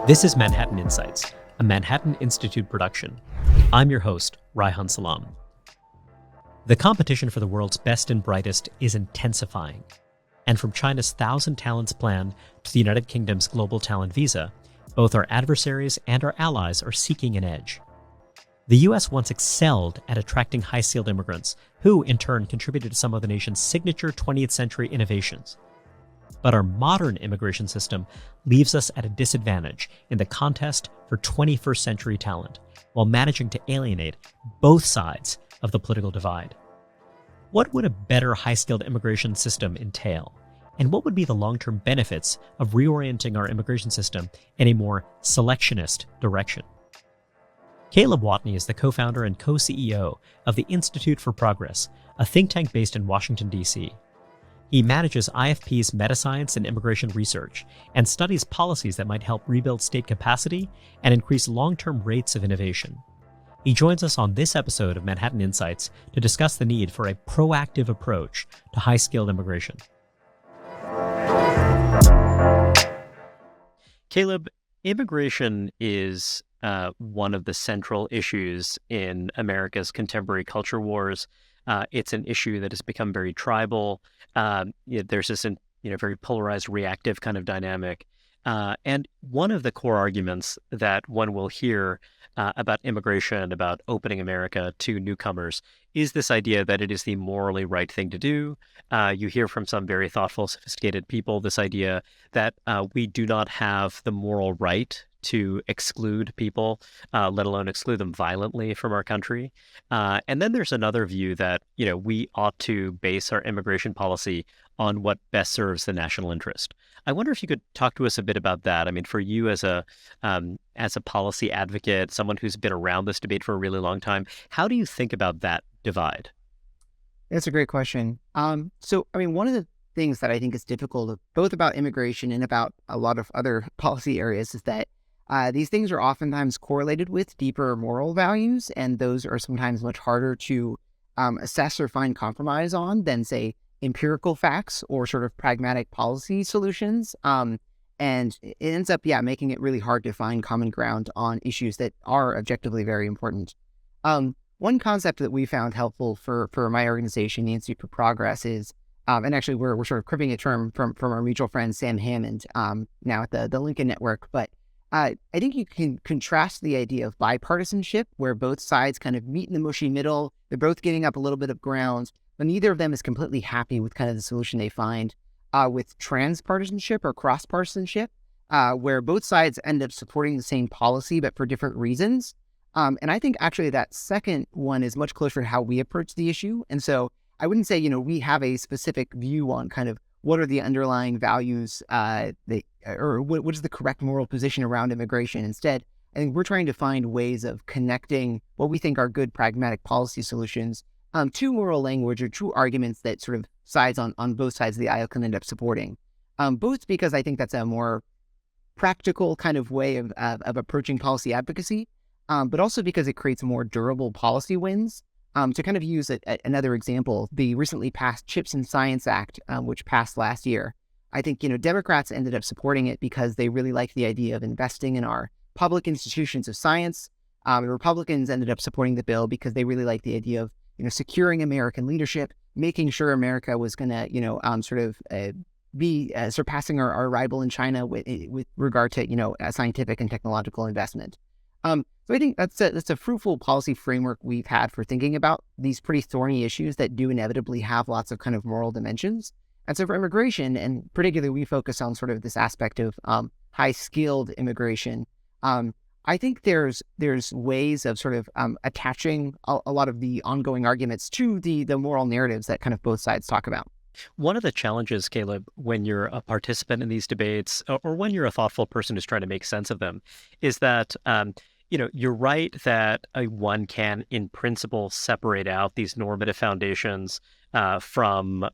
This is Manhattan Insights, a Manhattan Institute production. I'm your host, Raihan Salam. The competition for the world's best and brightest is intensifying. And from China's 1,000 Talents Plan to the United Kingdom's Global Talent Visa, both our adversaries and our allies are seeking an edge. The U.S. once excelled at attracting high-skilled immigrants, who in turn contributed to some of the nation's signature 20th century innovations. But our modern immigration system leaves us at a disadvantage in the contest for 21st century talent, while managing to alienate both sides of the political divide. What would a better high-skilled immigration system entail? And what would be the long-term benefits of reorienting our immigration system in a more selectionist direction? Caleb Watney is the co-founder and co-CEO of the Institute for Progress, a think tank based in Washington, D.C. He manages IFP's metascience and immigration research and studies policies that might help rebuild state capacity and increase long-term rates of innovation. He joins us on this episode of Manhattan Insights to discuss the need for a proactive approach to high-skilled immigration. Caleb, immigration is one of the central issues in America's contemporary culture wars. It's an issue that has become very tribal. There's this very polarized reactive kind of dynamic. And one of the core arguments that one will hear about immigration, about opening America to newcomers, is this idea that it is the morally right thing to do. You hear from some very thoughtful, sophisticated people this idea that we do not have the moral right to exclude people, let alone exclude them violently from our country. And then there's another view that, we ought to base our immigration policy on what best serves the national interest. I wonder if you could talk to us a bit about that. I mean, for you as a policy advocate, someone who's been around this debate for a really long time, how do you think about that divide? That's a great question. One of the things that I think is difficult, both about immigration and about a lot of other policy areas, is that these things are oftentimes correlated with deeper moral values, and those are sometimes much harder to assess or find compromise on than, say, empirical facts or sort of pragmatic policy solutions. And it ends up, making it really hard to find common ground on issues that are objectively very important. One concept that we found helpful for my organization, the Institute for Progress, is, and actually we're sort of cribbing a term from our mutual friend Sam Hammond, now at the Lincoln Network, but I think you can contrast the idea of bipartisanship, where both sides kind of meet in the mushy middle. They're both giving up a little bit of ground, but neither of them is completely happy with kind of the solution they find, with transpartisanship or cross-partisanship, where both sides end up supporting the same policy, but for different reasons. And I think actually that second one is much closer to how we approach the issue. And so I wouldn't say, we have a specific view on kind of what are the underlying values, or what is the correct moral position around immigration. Instead, I think we're trying to find ways of connecting what we think are good pragmatic policy solutions to moral language or true arguments that sort of sides on both sides of the aisle can end up supporting. Both because I think that's a more practical kind of way of approaching policy advocacy, but also because it creates more durable policy wins. To kind of use another example, the recently passed CHIPS and Science Act, which passed last year. I think, Democrats ended up supporting it because they really like the idea of investing in our public institutions of science. Republicans ended up supporting the bill because they really like the idea of, securing American leadership, making sure America was going to, be surpassing our rival in China with regard to, scientific and technological investment. So I think that's a fruitful policy framework we've had for thinking about these pretty thorny issues that do inevitably have lots of kind of moral dimensions. And so for immigration, and particularly we focus on sort of this aspect of high-skilled immigration, I think there's ways of sort of attaching a lot of the ongoing arguments to the moral narratives that kind of both sides talk about. One of the challenges, Caleb, when you're a participant in these debates, or when you're a thoughtful person who's trying to make sense of them, is that you're right that one can, in principle, separate out these normative foundations from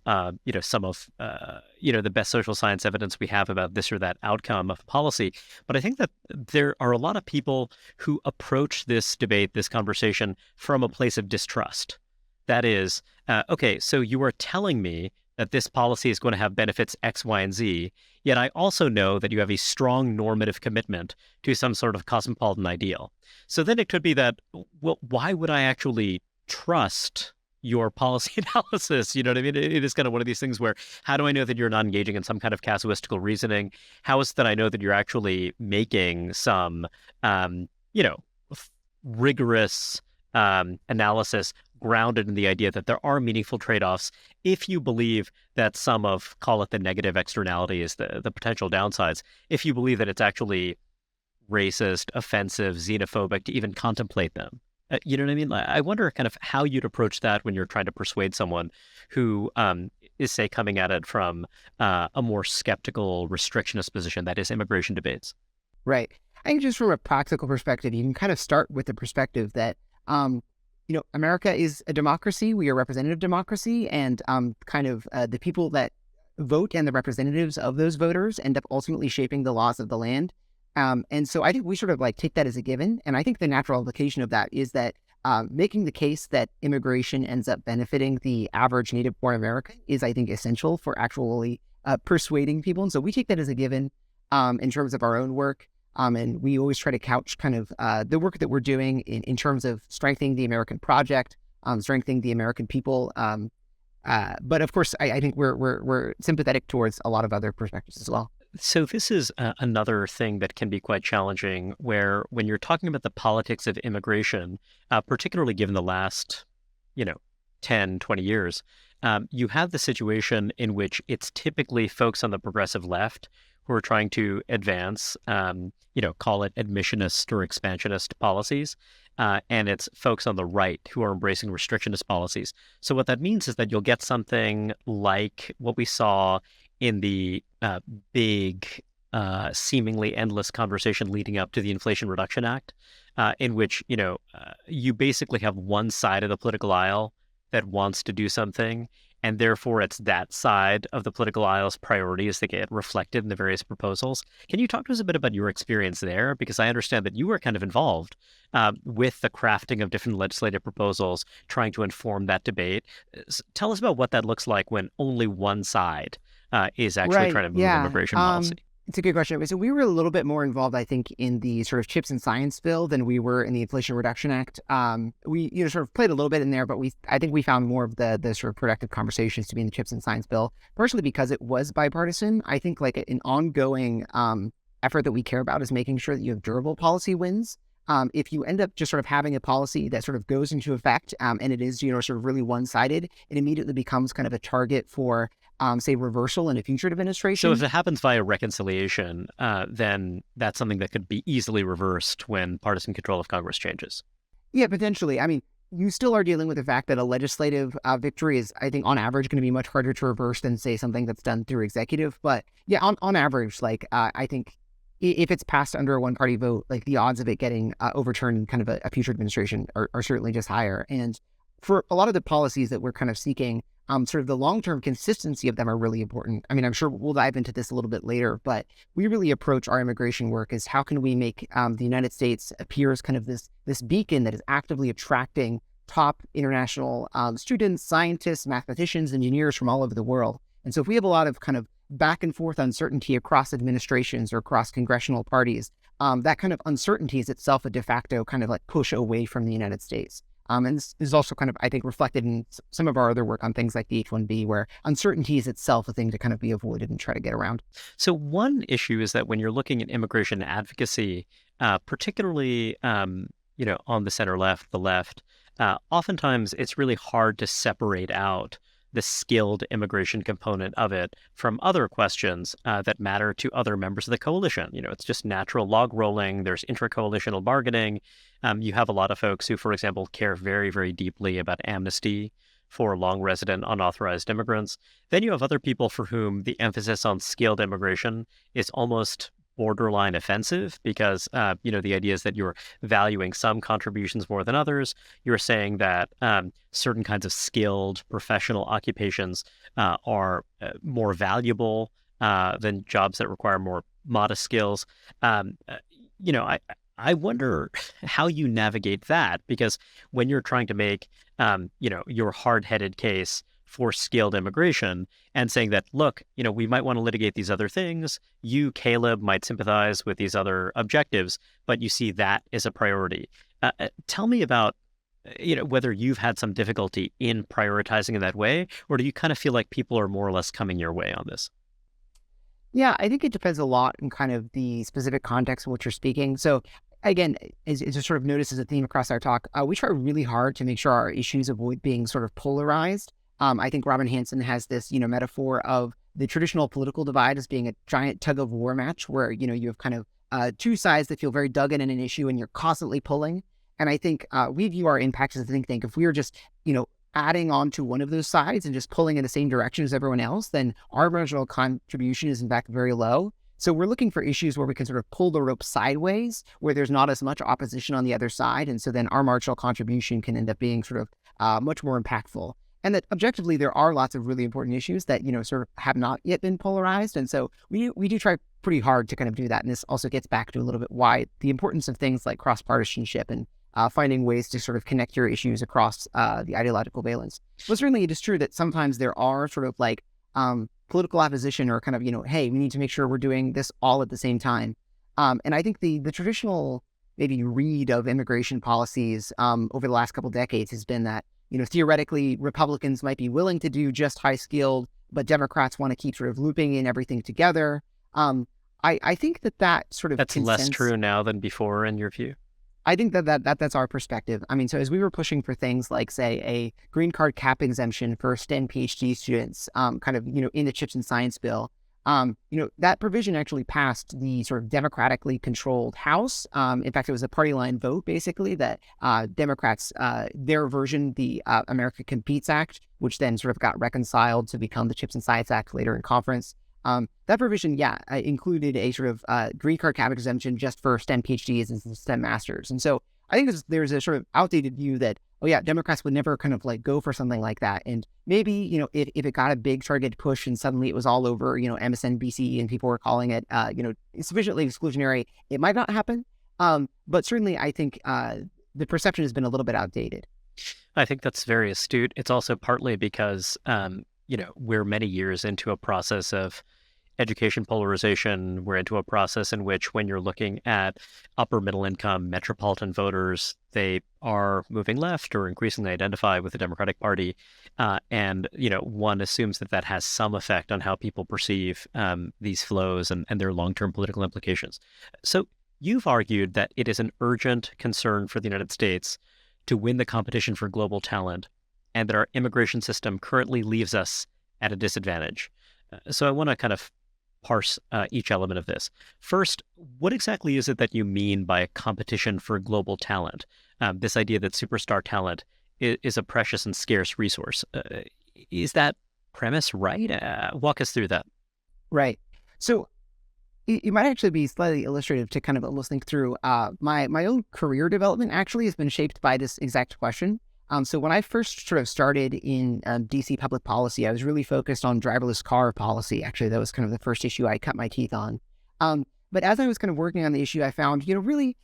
some of the best social science evidence we have about this or that outcome of policy. But I think that there are a lot of people who approach this debate, this conversation, from a place of distrust. That is, okay, so you are telling me that this policy is going to have benefits X, Y, and Z. Yet I also know that you have a strong normative commitment to some sort of cosmopolitan ideal. So then it could be that, well, why would I actually trust your policy analysis? You know what I mean? It is kind of one of these things where, how do I know that you're not engaging in some kind of casuistical reasoning? How is it that I know that you're actually making some, you know, rigorous analysis grounded in the idea that there are meaningful trade-offs if you believe that some of, call it the negative externalities, the potential downsides, if you believe that it's actually racist, offensive, xenophobic to even contemplate them. You know what I mean? I wonder kind of how you'd approach that when you're trying to persuade someone who is, say, coming at it from a more skeptical, restrictionist position, that is immigration debates. Right. I think just from a practical perspective, you can kind of start with the perspective that, America is a democracy. We are representative democracy, and the people that vote and the representatives of those voters end up ultimately shaping the laws of the land. And so I think we sort of like take that as a given. And I think the natural implication of that is that making the case that immigration ends up benefiting the average native-born American is, I think, essential for actually persuading people. And so we take that as a given in terms of our own work. And we always try to couch kind of the work that we're doing in terms of strengthening the American project, strengthening the American people. But of course, I think we're sympathetic towards a lot of other perspectives as well. So this is another thing that can be quite challenging, where when you're talking about the politics of immigration, particularly given the last, 10, 20 years, you have the situation in which it's typically folks on the progressive left who are trying to advance, call it admissionist or expansionist policies. And it's folks on the right who are embracing restrictionist policies. So what that means is that you'll get something like what we saw in the big, seemingly endless conversation leading up to the Inflation Reduction Act, in which, you basically have one side of the political aisle that wants to do something, and therefore it's that side of the political aisle's priorities that get reflected in the various proposals. Can you talk to us a bit about your experience there? Because I understand that you were kind of involved with the crafting of different legislative proposals, trying to inform that debate. Tell us about what that looks like when only one side is actually trying to move immigration policy. It's a good question. So we were a little bit more involved, I think, in the sort of chips and science bill than we were in the Inflation Reduction Act. We sort of played a little bit in there, but I think we found more of the sort of productive conversations to be in the chips and science bill, partially because it was bipartisan. I think like an ongoing effort that we care about is making sure that you have durable policy wins. If you end up just sort of having a policy that sort of goes into effect and it is, sort of really one-sided, it immediately becomes kind of a target for say, reversal in a future administration. So if it happens via reconciliation, then that's something that could be easily reversed when partisan control of Congress changes. Yeah, potentially. I mean, you still are dealing with the fact that a legislative victory is, I think, on average, going to be much harder to reverse than, say, something that's done through executive. But yeah, on average, I think if it's passed under a one-party vote, like the odds of it getting overturned in kind of a future administration are certainly just higher. And for a lot of the policies that we're kind of seeking, sort of the long-term consistency of them are really important. I mean, I'm sure we'll dive into this a little bit later, but we really approach our immigration work as how can we make the United States appear as kind of this beacon that is actively attracting top international students, scientists, mathematicians, engineers from all over the world. And so if we have a lot of kind of back and forth uncertainty across administrations or across congressional parties, that kind of uncertainty is itself a de facto kind of like push away from the United States. And this is also kind of, I think, reflected in some of our other work on things like the H-1B, where uncertainty is itself a thing to kind of be avoided and try to get around. So one issue is that when you're looking at immigration advocacy, particularly, on the center left, the left, oftentimes it's really hard to separate out the skilled immigration component of it from other questions that matter to other members of the coalition. It's just natural log rolling. There's intra-coalitional bargaining. You have a lot of folks who, for example, care very, very deeply about amnesty for long resident unauthorized immigrants. Then you have other people for whom the emphasis on skilled immigration is almost borderline offensive because, the idea is that you're valuing some contributions more than others. You're saying that certain kinds of skilled professional occupations are more valuable than jobs that require more modest skills. I wonder how you navigate that, because when you're trying to make, your hard-headed case for scaled immigration and saying that, look, we might want to litigate these other things. You, Caleb, might sympathize with these other objectives, but you see that as a priority. Tell me about whether you've had some difficulty in prioritizing in that way, or do you kind of feel like people are more or less coming your way on this? Yeah, I think it depends a lot in kind of the specific context in which you're speaking. So again, as you sort of notice as a theme across our talk, we try really hard to make sure our issues avoid being sort of polarized. I think Robin Hanson has this, metaphor of the traditional political divide as being a giant tug of war match where, you have kind of two sides that feel very dug in an issue and you're constantly pulling. And I think we view our impact as a think tank. If we are just, adding on to one of those sides and just pulling in the same direction as everyone else, then our marginal contribution is in fact very low. So we're looking for issues where we can sort of pull the rope sideways, where there's not as much opposition on the other side. And so then our marginal contribution can end up being sort of much more impactful. And that objectively, there are lots of really important issues that, sort of have not yet been polarized. And so we do try pretty hard to kind of do that. And this also gets back to a little bit why the importance of things like cross-partisanship and finding ways to sort of connect your issues across the ideological valence. But certainly it is true that sometimes there are sort of like political opposition or kind of, hey, we need to make sure we're doing this all at the same time. And I think the traditional maybe read of immigration policies over the last couple of decades has been that, theoretically Republicans might be willing to do just high skilled, but Democrats want to keep sort of looping in everything together. I think that sort of that's less true now than before in your view. I think that's our perspective. I mean, so as we were pushing for things like, say, a green card cap exemption for STEM PhD students, kind of, in the CHIPS and Science bill, that provision actually passed the sort of democratically controlled House. In fact, it was a party line vote, basically, that Democrats, their version, the America Competes Act, which then sort of got reconciled to become the CHIPS and Science Act later in conference. That provision, included a sort of green card cap exemption just for STEM PhDs and STEM masters. And so I think there's a sort of outdated view that, Democrats would never kind of like go for something like that. And maybe, if it got a big targeted push and suddenly it was all over, MSNBC and people were calling it, sufficiently exclusionary, it might not happen. But certainly I think the perception has been a little bit outdated. I think that's very astute. It's also partly because, we're many years into a process of education polarization. We're into a process in which when you're looking at upper middle income metropolitan voters, they are moving left or increasingly identify with the Democratic Party. And one assumes that has some effect on how people perceive these flows and their long-term political implications. So you've argued that it is an urgent concern for the United States to win the competition for global talent, and that our immigration system currently leaves us at a disadvantage. So I want to kind of parse each element of this. First, what exactly is it that you mean by a competition for global talent? This idea that superstar talent is a precious and scarce resource. Is that premise right? Walk us through that. Right. So it might actually be slightly illustrative to kind of almost think through my own career development actually has been shaped by this exact question. So when I first sort of started in DC public policy, I was really focused on driverless car policy. Actually, that was kind of the first issue I cut my teeth on. But as I was kind of working on the issue, I found, really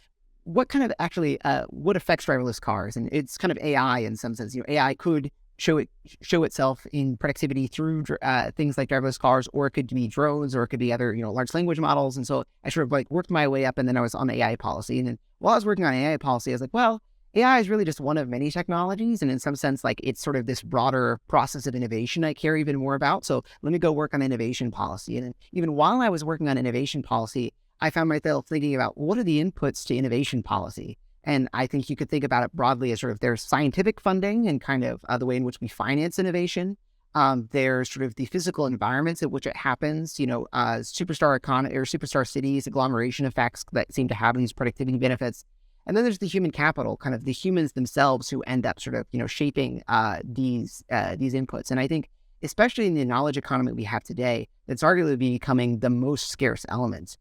what kind of actually, what affects driverless cars? And it's kind of AI in some sense. AI could show itself in productivity through things like driverless cars, or it could be drones, or it could be other, large language models. And so I sort of like worked my way up, and then I was on AI policy. And then while I was working on AI policy, I was like, well, AI is really just one of many technologies. And in some sense, like it's sort of this broader process of innovation I care even more about. So let me go work on innovation policy. And then even while I was working on innovation policy, I found myself thinking about what are the inputs to innovation policy? And I think you could think about it broadly as sort of there's scientific funding and kind of the way in which we finance innovation. There's sort of the physical environments at which it happens, superstar economy or superstar cities, agglomeration effects that seem to have these productivity benefits. And then there's the human capital, kind of the humans themselves who end up sort of, shaping these inputs. And I think, especially in the knowledge economy we have today, that's arguably becoming the most scarce element.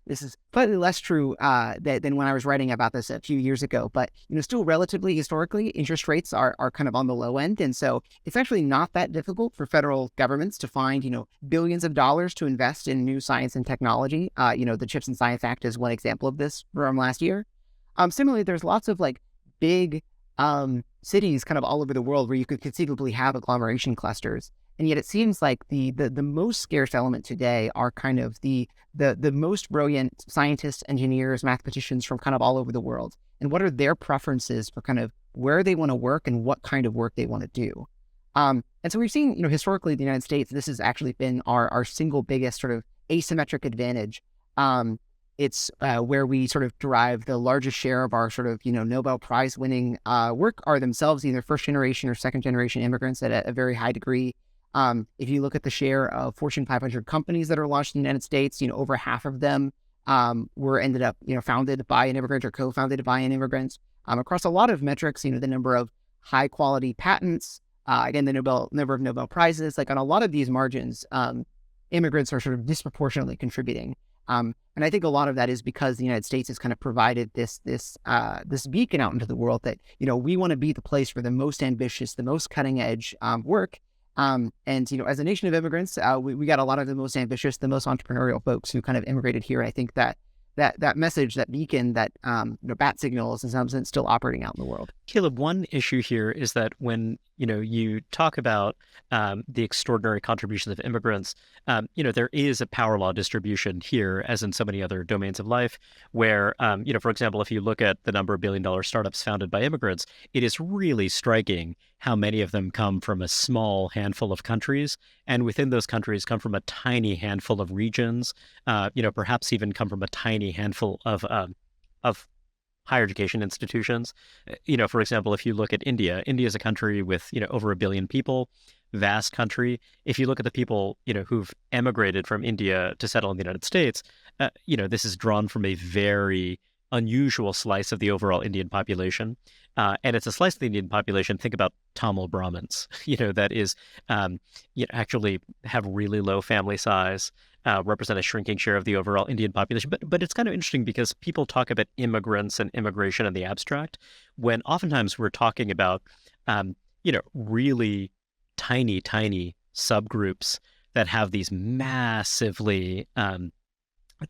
This is slightly less true than when I was writing about this a few years ago, but still relatively historically, interest rates are kind of on the low end, and so it's actually not that difficult for federal governments to find billions of dollars to invest in new science and technology. The CHIPS and Science Act is one example of this from last year. Similarly, there's lots of like big cities kind of all over the world where you could conceivably have agglomeration clusters. And yet it seems like the most scarce element today are kind of the most brilliant scientists, engineers, mathematicians from kind of all over the world. And what are their preferences for kind of where they want to work and what kind of work they want to do. And so we've seen, historically in the United States, this has actually been our single biggest sort of asymmetric advantage. It's where we sort of derive the largest share of our sort of, Nobel Prize winning work are themselves either first generation or second generation immigrants at a very high degree. If you look at the share of Fortune 500 companies that are launched in the United States, over half of them were ended up, founded by an immigrant or co-founded by an immigrant. Across a lot of metrics, the number of high quality patents, again, the number of Nobel Prizes, like on a lot of these margins, immigrants are sort of disproportionately contributing. And I think a lot of that is because the United States has kind of provided this beacon out into the world that, we want to be the place for the most ambitious, the most cutting edge work. And, as a nation of immigrants, we got a lot of the most ambitious, the most entrepreneurial folks who kind of immigrated here. I think that message, that beacon, that bat signal is in some sense still operating out in the world. Caleb, one issue here is that when you talk about the extraordinary contributions of immigrants, there is a power law distribution here, as in so many other domains of life, where for example, if you look at the number of billion-dollar startups founded by immigrants, it is really striking how many of them come from a small handful of countries, and within those countries come from a tiny handful of regions, perhaps even come from a tiny handful of higher education institutions. For example, if you look at India is a country with, over 1 billion people, vast country. If you look at the people, who've emigrated from India to settle in the United States, this is drawn from a very unusual slice of the overall Indian population. And it's a slice of the Indian population. Think about Tamil Brahmins, that is, actually have really low family size, represent a shrinking share of the overall Indian population. But it's kind of interesting because people talk about immigrants and immigration in the abstract, when oftentimes we're talking about, really tiny subgroups that have these massively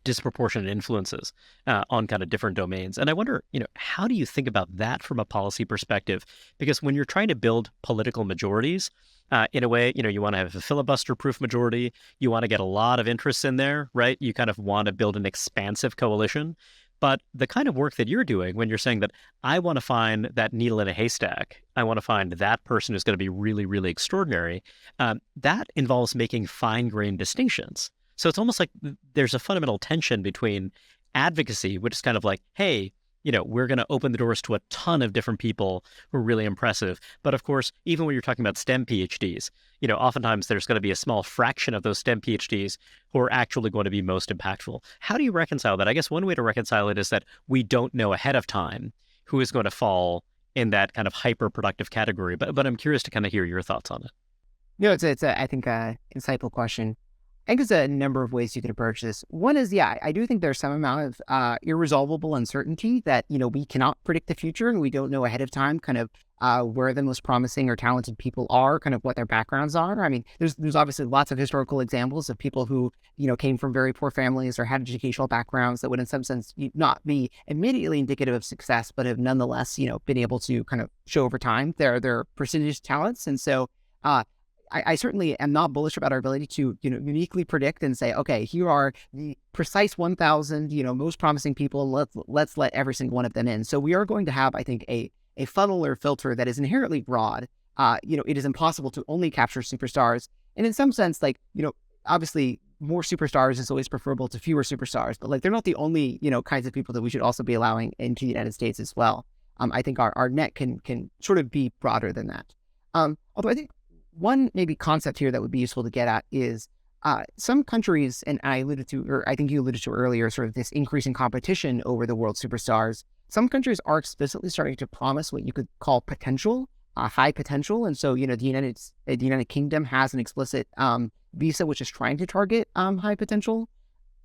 disproportionate influences on kind of different domains. And I wonder, how do you think about that from a policy perspective? Because when you're trying to build political majorities, in a way, you want to have a filibuster-proof majority. You want to get a lot of interests in there, right? You kind of want to build an expansive coalition. But the kind of work that you're doing when you're saying that I want to find that needle in a haystack, I want to find that person who's going to be really, really extraordinary, that involves making fine-grained distinctions. So it's almost like there's a fundamental tension between advocacy, which is kind of like, hey, we're going to open the doors to a ton of different people who are really impressive. But of course, even when you're talking about STEM PhDs, oftentimes there's going to be a small fraction of those STEM PhDs who are actually going to be most impactful. How do you reconcile that? I guess one way to reconcile it is that we don't know ahead of time who is going to fall in that kind of hyper-productive category. But I'm curious to kind of hear your thoughts on it. It's I think, insightful question. I think there's a number of ways you could approach this. One is, I do think there's some amount of irresolvable uncertainty that, we cannot predict the future and we don't know ahead of time kind of where the most promising or talented people are, kind of what their backgrounds are. I mean, there's obviously lots of historical examples of people who, came from very poor families or had educational backgrounds that would in some sense not be immediately indicative of success, but have nonetheless, been able to kind of show over time their prestigious talents. And so, I certainly am not bullish about our ability to, uniquely predict and say, okay, here are the precise 1,000, most promising people. Let's let every single one of them in. So we are going to have, I think, a funnel or filter that is inherently broad. It is impossible to only capture superstars. And in some sense, obviously more superstars is always preferable to fewer superstars, but they're not the only, kinds of people that we should also be allowing into the United States as well. I think our net can sort of be broader than that. Although I think one maybe concept here that would be useful to get at is some countries, and I alluded to, or I think you alluded to earlier, sort of this increasing competition over the world superstars. Some countries are explicitly starting to promise what you could call potential, high potential. And so, the United Kingdom has an explicit visa which is trying to target high potential.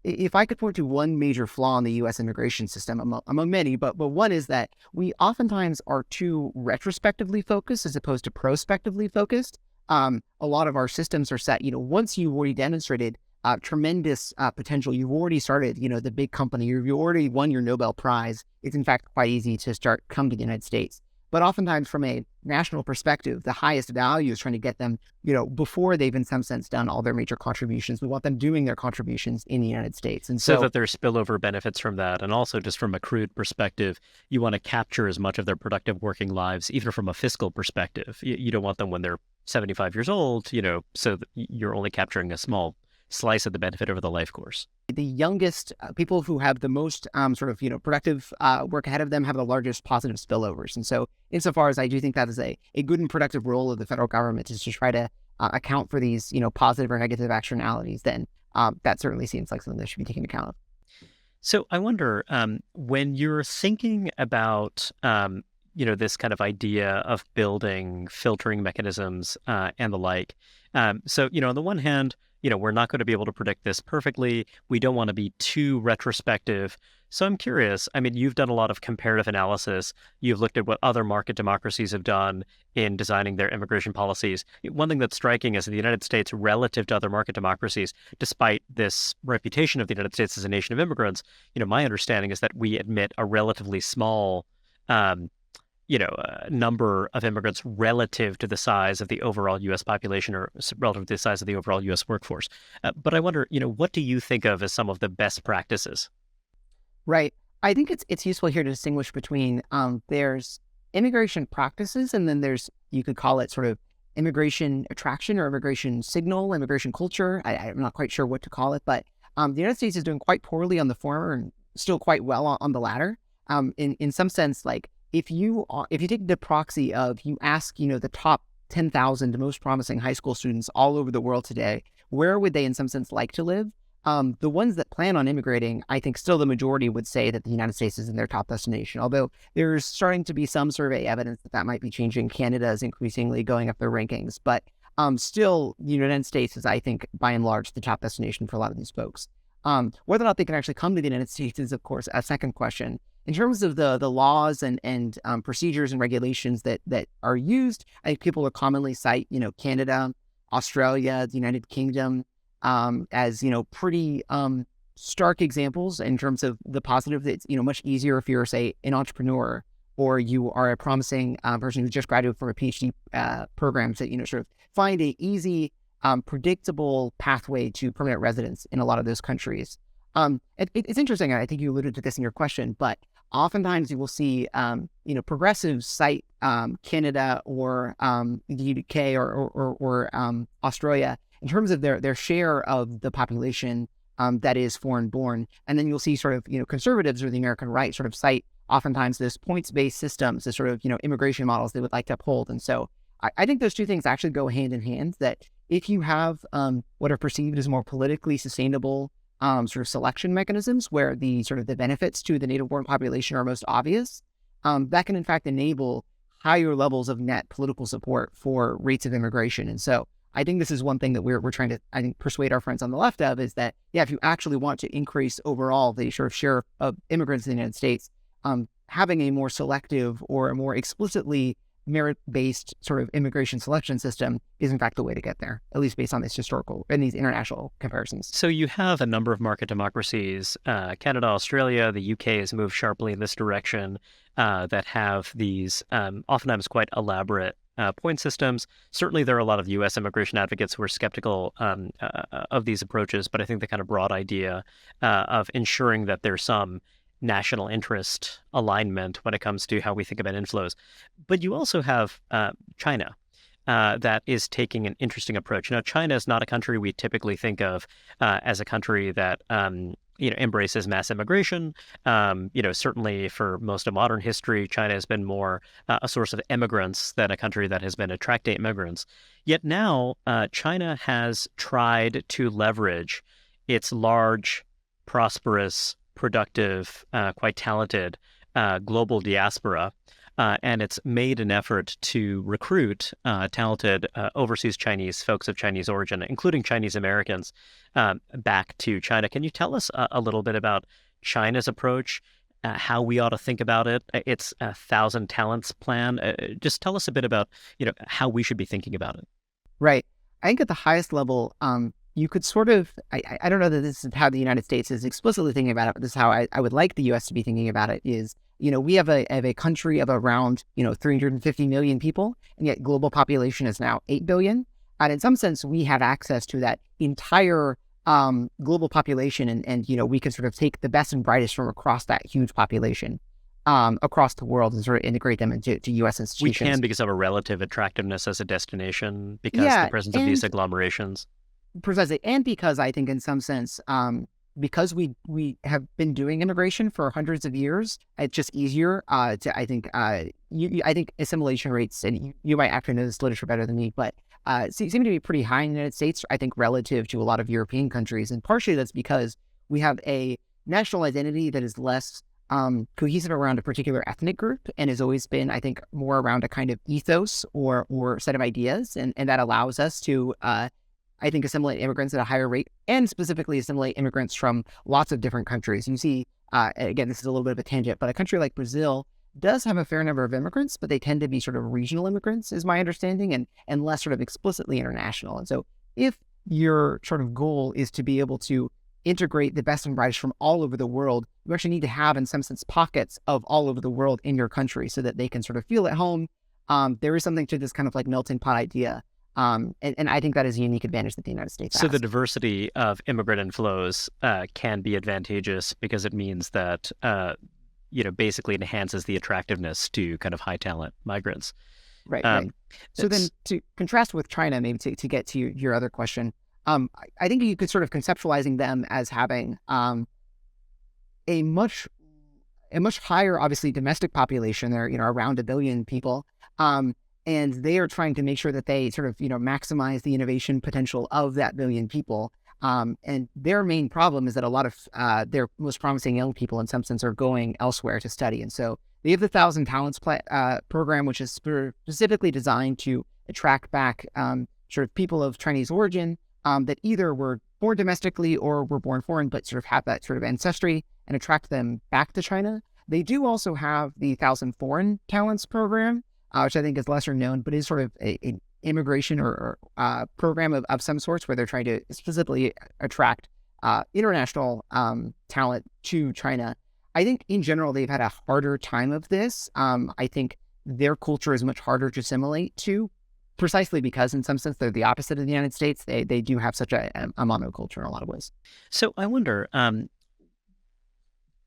If I could point to one major flaw in the U.S. immigration system, among many, but one is that we oftentimes are too retrospectively focused as opposed to prospectively focused. A lot of our systems are set, once you've already demonstrated tremendous potential, you've already started, the big company, you already won your Nobel Prize. It's in fact quite easy to come to the United States. But oftentimes from a national perspective, the highest value is trying to get them, before they've in some sense done all their major contributions. We want them doing their contributions in the United States. And So so that there's spillover benefits from that. And also just from a crude perspective, you want to capture as much of their productive working lives, even from a fiscal perspective. You don't want them when they're 75 years old, so that you're only capturing a small slice of the benefit over the life course. the youngest people who have the most productive work ahead of them have the largest positive spillovers. And so insofar as I do think that is a good and productive role of the federal government is to try to account for these, positive or negative externalities, then that certainly seems like something that should be taken account of. So I wonder, when you're thinking about, this kind of idea of building filtering mechanisms and the like. So, on the one hand, we're not going to be able to predict this perfectly. We don't want to be too retrospective. So I'm curious, you've done a lot of comparative analysis. You've looked at what other market democracies have done in designing their immigration policies. One thing that's striking is that the United States, relative to other market democracies, despite this reputation of the United States as a nation of immigrants, my understanding is that we admit a relatively small number of immigrants relative to the size of the overall U.S. population or relative to the size of the overall U.S. workforce. But I wonder, what do you think of as some of the best practices? Right. I think it's useful here to distinguish between there's immigration practices, and then there's, you could call it sort of immigration attraction or immigration signal, immigration culture. I'm not quite sure what to call it, but the United States is doing quite poorly on the former and still quite well on the latter. In some sense, like if you take the proxy of you ask, the top 10,000 most promising high school students all over the world today, where would they in some sense like to live? The ones that plan on immigrating, I think still the majority would say that the United States is in their top destination, although there's starting to be some survey evidence that might be changing. Canada is increasingly going up their rankings, but still the United States is, I think, by and large, the top destination for a lot of these folks. Whether or not they can actually come to the United States is, of course, a second question. In terms of the laws and procedures and regulations that are used, I think people will commonly cite, Canada, Australia, the United Kingdom, as, pretty stark examples in terms of the positive. It's, much easier if you're, say, an entrepreneur or you are a promising person who just graduated from a PhD program to, sort of find a easy, predictable pathway to permanent residence in a lot of those countries. It's interesting. I think you alluded to this in your question, but oftentimes you will see, progressives cite Canada or the UK or Australia in terms of their share of the population that is foreign born. And then you'll see sort of, conservatives or the American right sort of cite oftentimes this points-based systems, this sort of, immigration models they would like to uphold. And so I think those two things actually go hand in hand, that if you have what are perceived as more politically sustainable sort of selection mechanisms where the sort of the benefits to the native-born population are most obvious, that can in fact enable higher levels of net political support for rates of immigration. And so I think this is one thing that we're trying to, I think, persuade our friends on the left of, is that, if you actually want to increase overall the sort of share of immigrants in the United States, having a more selective or a more explicitly merit-based sort of immigration selection system is in fact the way to get there, at least based on this historical and these international comparisons. So you have a number of market democracies, Canada, Australia, the UK has moved sharply in this direction, that have these oftentimes quite elaborate point systems. Certainly there are a lot of U.S. immigration advocates who are skeptical of these approaches, but I think the kind of broad idea of ensuring that there's some national interest alignment when it comes to how we think about inflows. But you also have China that is taking an interesting approach. China is not a country we typically think of as a country that embraces mass immigration. Certainly for most of modern history, China has been more a source of immigrants than a country that has been attracting immigrants. Yet now, China has tried to leverage its large, prosperous, productive, quite talented global diaspora, and it's made an effort to recruit talented overseas Chinese folks of Chinese origin, including Chinese Americans, back to China. Can you tell us a little bit about China's approach, how we ought to think about it, its 1,000 talents plan? Just tell us a bit about how we should be thinking about it. Right. I think at the highest level, you could sort of, I don't know that this is how the United States is explicitly thinking about it, but this is how I would like the U.S. to be thinking about it, is we have a country of around 350 million people, and yet global population is now 8 billion. And in some sense, we have access to that entire global population, and we can sort of take the best and brightest from across that huge population across the world and sort of integrate them into U.S. We institutions. can because of a relative attractiveness as a destination, because the Yeah, presence of these and agglomerations. precisely, and because I think in some sense, because we have been doing immigration for hundreds of years, it's just easier to I think I think assimilation rates, and you might actually know this literature better than me, but seem to be pretty high in the United States, I think, relative to a lot of European countries, and partially that's because we have a national identity that is less cohesive around a particular ethnic group, and has always been, I think, more around a kind of ethos or set of ideas, and that allows us to I think, assimilate immigrants at a higher rate, and specifically assimilate immigrants from lots of different countries. You see, again, this is a little bit of a tangent, but a country like Brazil does have a fair number of immigrants, but they tend to be sort of regional immigrants, is my understanding, and less sort of explicitly international. And so if your sort of goal is to be able to integrate the best and brightest from all over the world, you actually need to have, in some sense, pockets of all over the world in your country so that they can sort of feel at home. There is something to this kind of like melting pot idea. And I think that is a unique advantage that the United States has. So the diversity of immigrant inflows can be advantageous because it means that, basically enhances the attractiveness to kind of high talent migrants. Right. So then to contrast with China, maybe to get to your other question, I think you could sort of conceptualizing them as having a much higher, obviously, domestic population. They're, around 1 billion people. And they are trying to make sure that they sort of, maximize the innovation potential of that 1 billion people. And their main problem is that a lot of their most promising young people, in some sense, are going elsewhere to study. And so they have the 1,000 Talents program, which is specifically designed to attract back sort of people of Chinese origin that either were born domestically or were born foreign, but sort of have that sort of ancestry, and attract them back to China. They do also have the 1,000 Foreign Talents program, which I think is lesser known, but is sort of an immigration or program of some sorts, where they're trying to specifically attract international talent to China. I think in general, they've had a harder time of this. I think their culture is much harder to assimilate to, precisely because in some sense they're the opposite of the United States. They do have such a monoculture in a lot of ways. So I wonder,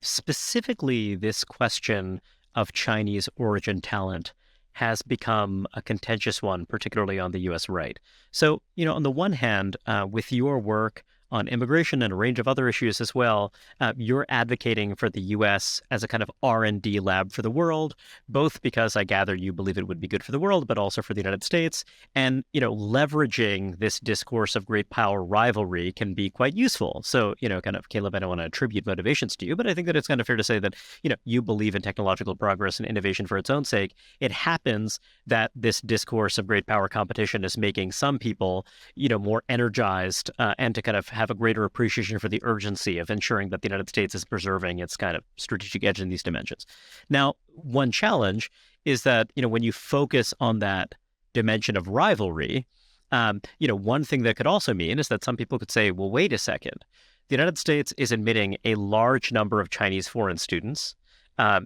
specifically this question of Chinese origin talent has become a contentious one, particularly on the U.S. right. So, on the one hand, with your work on immigration and a range of other issues as well, you're advocating for the U.S. as a kind of R&D lab for the world, both because I gather you believe it would be good for the world, but also for the United States. And, leveraging this discourse of great power rivalry can be quite useful. So, kind of, Caleb, I don't want to attribute motivations to you, but I think that it's kind of fair to say that, you believe in technological progress and innovation for its own sake. It happens that this discourse of great power competition is making some people, more energized and to kind of have a greater appreciation for the urgency of ensuring that the United States is preserving its kind of strategic edge in these dimensions. Now, one challenge is that, when you focus on that dimension of rivalry, one thing that could also mean is that some people could say, well, wait a second. The United States is admitting a large number of Chinese foreign students.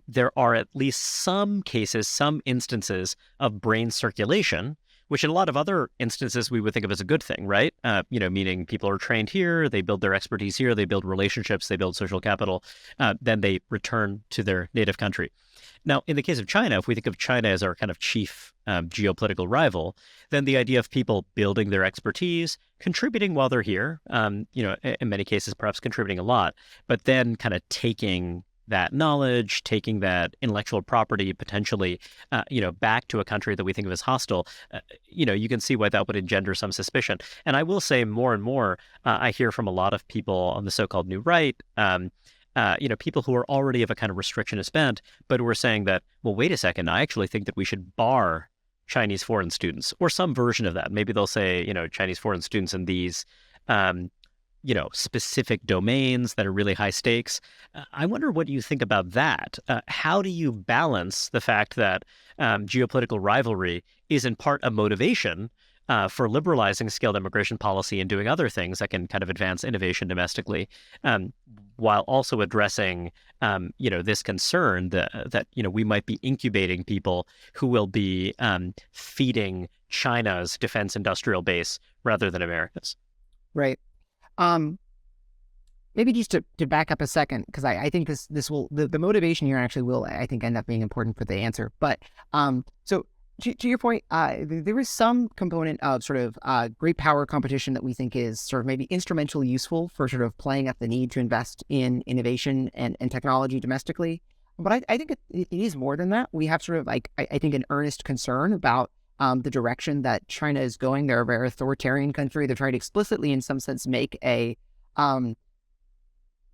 There are at least some cases, some instances of brain circulation, which in a lot of other instances we would think of as a good thing, right? Meaning people are trained here, they build their expertise here, they build relationships, they build social capital, then they return to their native country. Now, in the case of China, if we think of China as our kind of chief geopolitical rival, then the idea of people building their expertise, contributing while they're here, in many cases perhaps contributing a lot, but then kind of taking that knowledge, taking that intellectual property potentially, back to a country that we think of as hostile, you can see why that would engender some suspicion. And I will say more and more, I hear from a lot of people on the so-called new right, people who are already of a kind of restrictionist bent, but who are saying that, well, wait a second, I actually think that we should bar Chinese foreign students, or some version of that. Maybe they'll say, Chinese foreign students in these specific domains that are really high stakes. I wonder what you think about that. How do you balance the fact that geopolitical rivalry is in part a motivation, for liberalizing skilled immigration policy and doing other things that can kind of advance innovation domestically, while also addressing, this concern that we might be incubating people who will be feeding China's defense industrial base rather than America's. Right. Um, Maybe just to back up a second, because I think this will the motivation here actually will, I think, end up being important for the answer. But so to your point, there is some component of sort of great power competition that we think is sort of maybe instrumentally useful for sort of playing up the need to invest in innovation and technology domestically. But I think it is more than that. We have sort of like, I think, an earnest concern about the direction that China is going. They're a very authoritarian country. They're trying to explicitly, in some sense, make a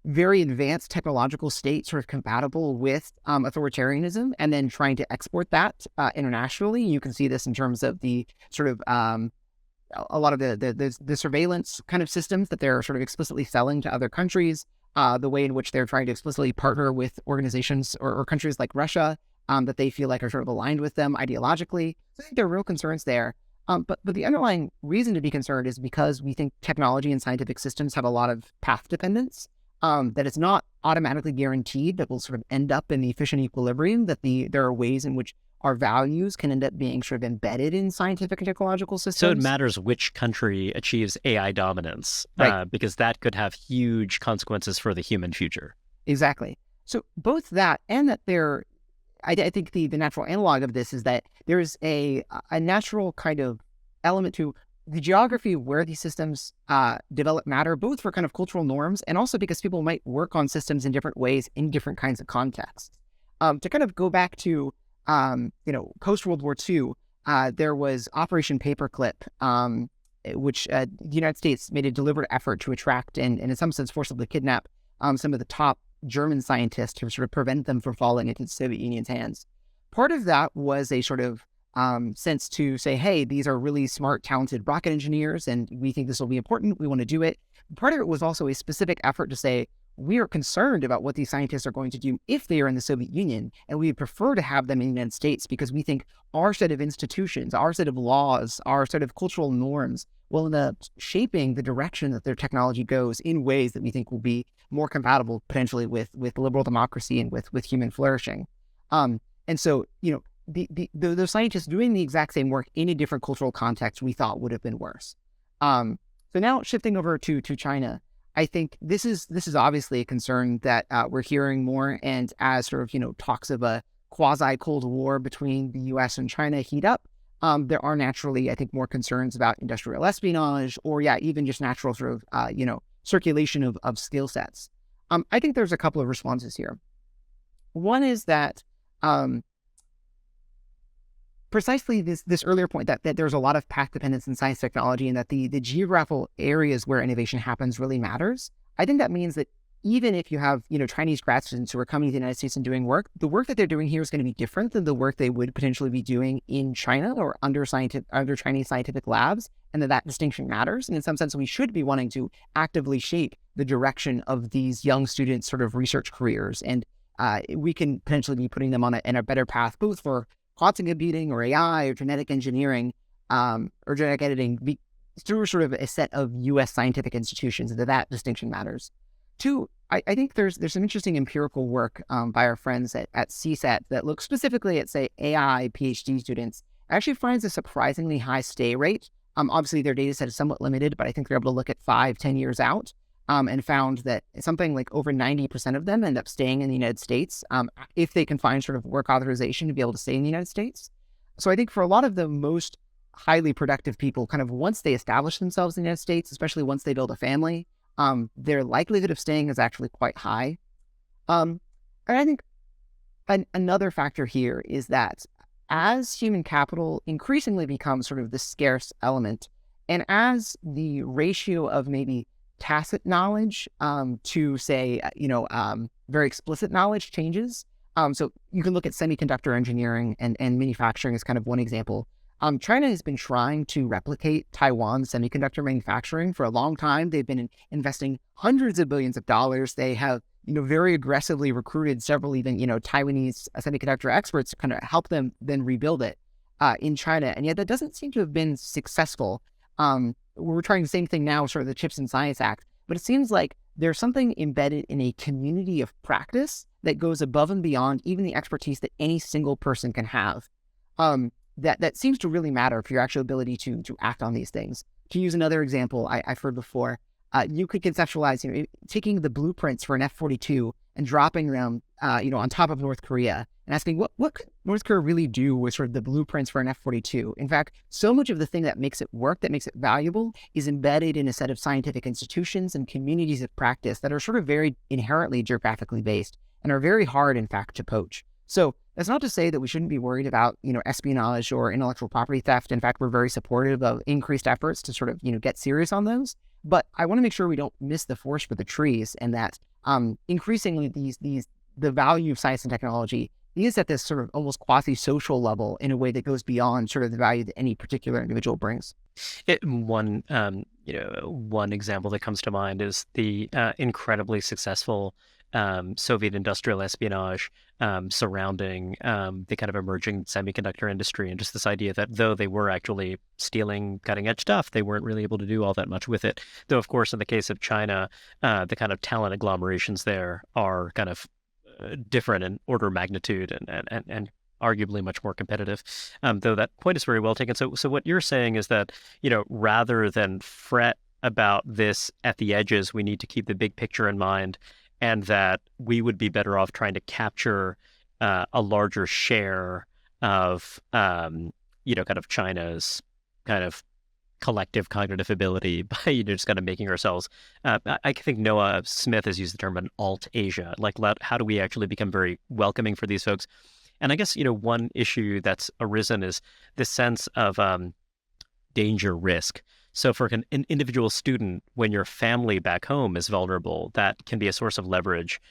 very advanced technological state sort of compatible with authoritarianism, and then trying to export that internationally. You can see this in terms of the sort of a lot of the surveillance kind of systems that they're sort of explicitly selling to other countries, the way in which they're trying to explicitly partner with organizations or countries like Russia that they feel like are sort of aligned with them ideologically. So I think there are real concerns there. But the underlying reason to be concerned is because we think technology and scientific systems have a lot of path dependence. That it's not automatically guaranteed that we'll sort of end up in the efficient equilibrium, that there are ways in which our values can end up being sort of embedded in scientific and technological systems. So it matters which country achieves AI dominance, right, because that could have huge consequences for the human future. Exactly. So both that and that I think the natural analog of this is that there is a natural kind of element to the geography of where these systems develop matter, both for kind of cultural norms and also because people might work on systems in different ways in different kinds of contexts. To kind of go back to, post-World War II, there was Operation Paperclip, which the United States made a deliberate effort to attract and in some sense forcibly kidnap some of the top German scientists to sort of prevent them from falling into the Soviet Union's hands. Part of that was a sort of sense to say, hey, these are really smart, talented rocket engineers, and we think this will be important. We want to do it. Part of it was also a specific effort to say, we are concerned about what these scientists are going to do if they are in the Soviet Union, and we prefer to have them in the United States because we think our set of institutions, our set of laws, our set of cultural norms will end up shaping the direction that their technology goes in ways that we think will be more compatible potentially with liberal democracy and with human flourishing. And so, the scientists doing the exact same work in a different cultural context we thought would have been worse. So now shifting over to China, I think this is obviously a concern that we're hearing more, and as sort of talks of a quasi Cold War between the U.S. and China heat up, there are naturally, I think, more concerns about industrial espionage or even just natural sort of circulation of skill sets. I think there's a couple of responses here. One is that precisely this earlier point that there's a lot of path dependence in science technology, and that the geographical areas where innovation happens really matters. I think that means that even if you have Chinese grad students who are coming to the United States and doing work, the work that they're doing here is going to be different than the work they would potentially be doing in China or under Chinese scientific labs, and that distinction matters. And in some sense, we should be wanting to actively shape the direction of these young students' sort of research careers, and we can potentially be putting them on a better path, both for quantum computing or AI or genetic engineering or genetic editing through sort of a set of U.S. scientific institutions, and that distinction matters. Two, I think there's some interesting empirical work by our friends at CSAT that looks specifically at, say, AI PhD students. It actually finds a surprisingly high stay rate. Obviously, their data set is somewhat limited, but I think they're able to look at 5-10 years out and found that something like over 90% of them end up staying in the United States if they can find sort of work authorization to be able to stay in the United States. So I think for a lot of the most highly productive people, kind of once they establish themselves in the United States, especially once they build a family, their likelihood of staying is actually quite high. And I think another factor here is that as human capital increasingly becomes sort of the scarce element, and as the ratio of maybe tacit knowledge to, say, very explicit knowledge changes. So you can look at semiconductor engineering and manufacturing as kind of one example. China has been trying to replicate Taiwan's semiconductor manufacturing for a long time. They've been investing hundreds of billions of dollars. They have, very aggressively recruited several even, Taiwanese semiconductor experts to kind of help them then rebuild it. in China, and yet that doesn't seem to have been successful. We're trying the same thing now, sort of the Chips and Science Act, but it seems like there's something embedded in a community of practice that goes above and beyond even the expertise that any single person can have. That seems to really matter for your actual ability to act on these things. To use another example I've heard before, you could conceptualize, taking the blueprints for an F-42 and dropping them, on top of North Korea and asking what could North Korea really do with sort of the blueprints for an F-42? In fact, so much of the thing that makes it work, that makes it valuable, is embedded in a set of scientific institutions and communities of practice that are sort of very inherently geographically based and are very hard, in fact, to poach. So that's not to say that we shouldn't be worried about, espionage or intellectual property theft. In fact, we're very supportive of increased efforts to sort of, get serious on those. But I want to make sure we don't miss the forest for the trees, and that increasingly the value of science and technology is at this sort of almost quasi-social level in a way that goes beyond sort of the value that any particular individual brings. One example that comes to mind is the incredibly successful Soviet industrial espionage surrounding the kind of emerging semiconductor industry, and just this idea that though they were actually stealing cutting edge stuff, they weren't really able to do all that much with it. Though, of course, in the case of China, the kind of talent agglomerations there are kind of different in order of magnitude and arguably much more competitive. Though that point is very well taken. So what you're saying is that, rather than fret about this at the edges, we need to keep the big picture in mind, and that we would be better off trying to capture a larger share of, kind of China's kind of collective cognitive ability by just kind of making ourselves. I think Noah Smith has used the term an alt-Asia. Like, how do we actually become very welcoming for these folks? And I guess, one issue that's arisen is this sense of danger risk. So for an individual student, when your family back home is vulnerable, that can be a source of leverage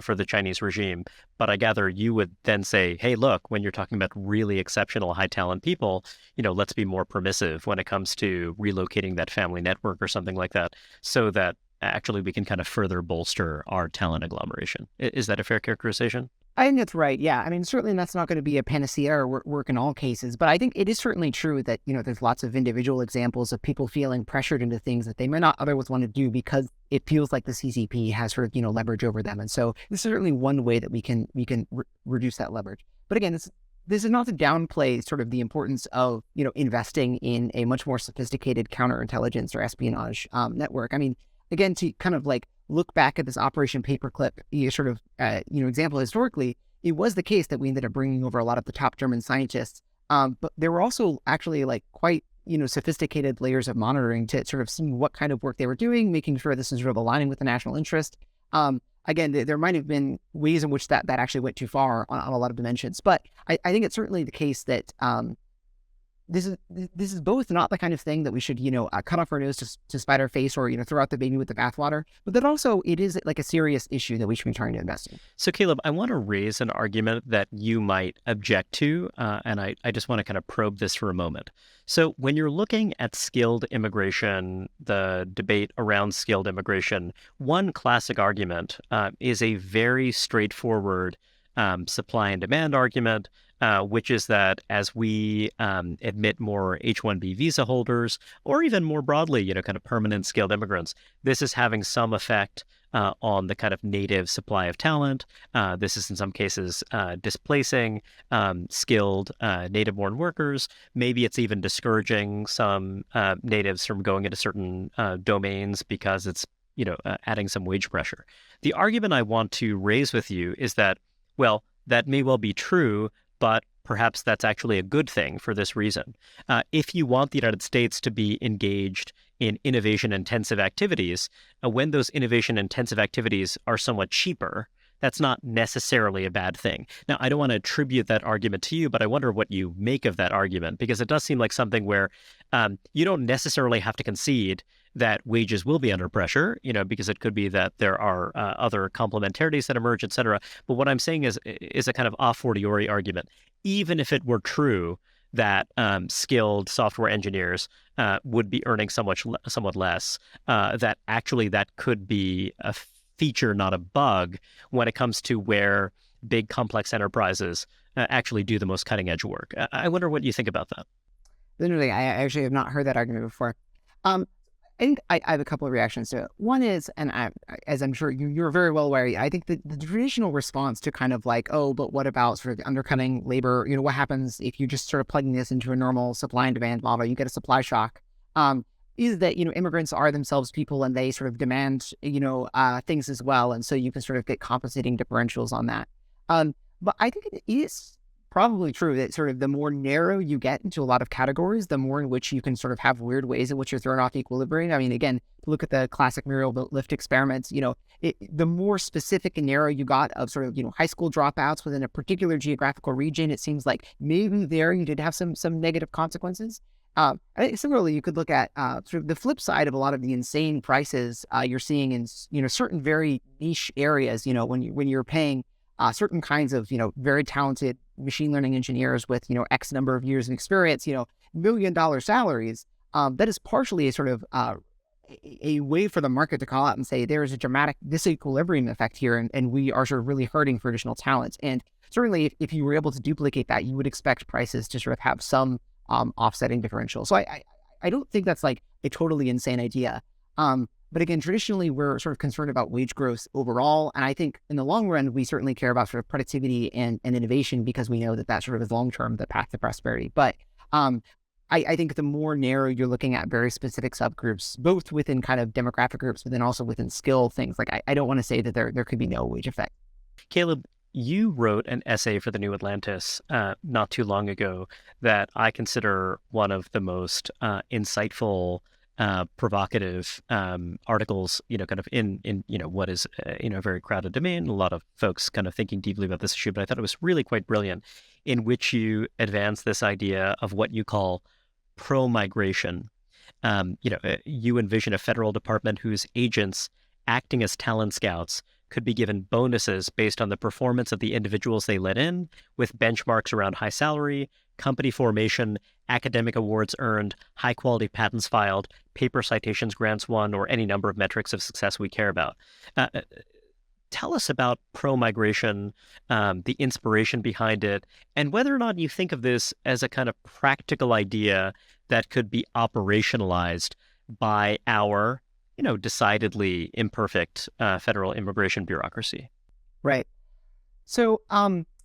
for the Chinese regime. But I gather you would then say, hey, look, when you're talking about really exceptional high talent people, let's be more permissive when it comes to relocating that family network or something like that, so that actually we can kind of further bolster our talent agglomeration. Is that a fair characterization? I think that's right. Yeah. I mean, certainly that's not going to be a panacea or work in all cases, but I think it is certainly true that, there's lots of individual examples of people feeling pressured into things that they may not otherwise want to do because it feels like the CCP has sort of, leverage over them. And so this is certainly one way that we can reduce that leverage. But again, this is not to downplay sort of the importance of, investing in a much more sophisticated counterintelligence or espionage network. I mean, again, to kind of like look back at this Operation Paperclip sort of, example historically, it was the case that we ended up bringing over a lot of the top German scientists. But there were also actually like quite, sophisticated layers of monitoring to sort of see what kind of work they were doing, making sure this is sort of aligning with the national interest. Again, there might have been ways in which that actually went too far on a lot of dimensions. But I think it's certainly the case that this is both not the kind of thing that we should, cut off our nose to spite our face or, throw out the baby with the bathwater, but that also it is like a serious issue that we should be trying to invest in. So Caleb, I want to raise an argument that you might object to, and I just want to kind of probe this for a moment. So when you're looking at skilled immigration, the debate around skilled immigration, one classic argument is a very straightforward supply and demand argument, which is that as we admit more H-1B visa holders, or even more broadly, kind of permanent skilled immigrants, this is having some effect on the kind of native supply of talent. This is in some cases displacing skilled native-born workers. Maybe it's even discouraging some natives from going into certain domains because it's adding some wage pressure. The argument I want to raise with you is that, well, that may well be true, but perhaps that's actually a good thing for this reason. If you want the United States to be engaged in innovation-intensive activities, when those innovation-intensive activities are somewhat cheaper, that's not necessarily a bad thing. Now, I don't want to attribute that argument to you, but I wonder what you make of that argument, because it does seem like something where you don't necessarily have to concede that wages will be under pressure, because it could be that there are other complementarities that emerge, et cetera. But what I'm saying is a kind of a fortiori argument. Even if it were true that skilled software engineers would be earning somewhat less, that actually that could be a feature, not a bug, when it comes to where big complex enterprises actually do the most cutting edge work. I wonder what you think about that. Literally, I actually have not heard that argument before. I think I have a couple of reactions to it. One is, and as I'm sure you're very well aware, I think that the traditional response to kind of like, oh, but what about sort of undercutting labor? What happens if you just sort of plugging this into a normal supply and demand model? You get a supply shock. Is that, immigrants are themselves people and they sort of demand, things as well. And so you can sort of get compensating differentials on that. But I think it is probably true that sort of the more narrow you get into a lot of categories, the more in which you can sort of have weird ways in which you're thrown off equilibrium. I mean, again, look at the classic Muriel lift experiments. The more specific and narrow you got of sort of, high school dropouts within a particular geographical region, it seems like maybe there you did have some negative consequences. I think similarly, you could look at sort of the flip side of a lot of the insane prices you're seeing in certain very niche areas. When you're paying certain kinds of very talented machine learning engineers with X number of years of experience, $1 million salaries. That is partially a sort of a way for the market to call out and say there is a dramatic disequilibrium effect here, and we are sort of really hurting for additional talent. And certainly, if you were able to duplicate that, you would expect prices to sort of have some offsetting differential. So I don't think that's like a totally insane idea. But again, traditionally, we're sort of concerned about wage growth overall. And I think in the long run, we certainly care about sort of productivity and innovation because we know that sort of is long-term the path to prosperity. But I think the more narrow you're looking at very specific subgroups, both within kind of demographic groups, but then also within skill things, like I don't want to say that there could be no wage effect. Caleb, you wrote an essay for the New Atlantis not too long ago that I consider one of the most insightful, provocative articles, kind of in what is a very crowded domain. A lot of folks kind of thinking deeply about this issue, but I thought it was really quite brilliant, in which you advance this idea of what you call pro-migration. You envision a federal department whose agents, acting as talent scouts, could be given bonuses based on the performance of the individuals they let in, with benchmarks around high salary, company formation, academic awards earned, high-quality patents filed, paper citations grants won, or any number of metrics of success we care about. Tell us about pro-migration, the inspiration behind it, and whether or not you think of this as a kind of practical idea that could be operationalized by our decidedly imperfect federal immigration bureaucracy. Right. So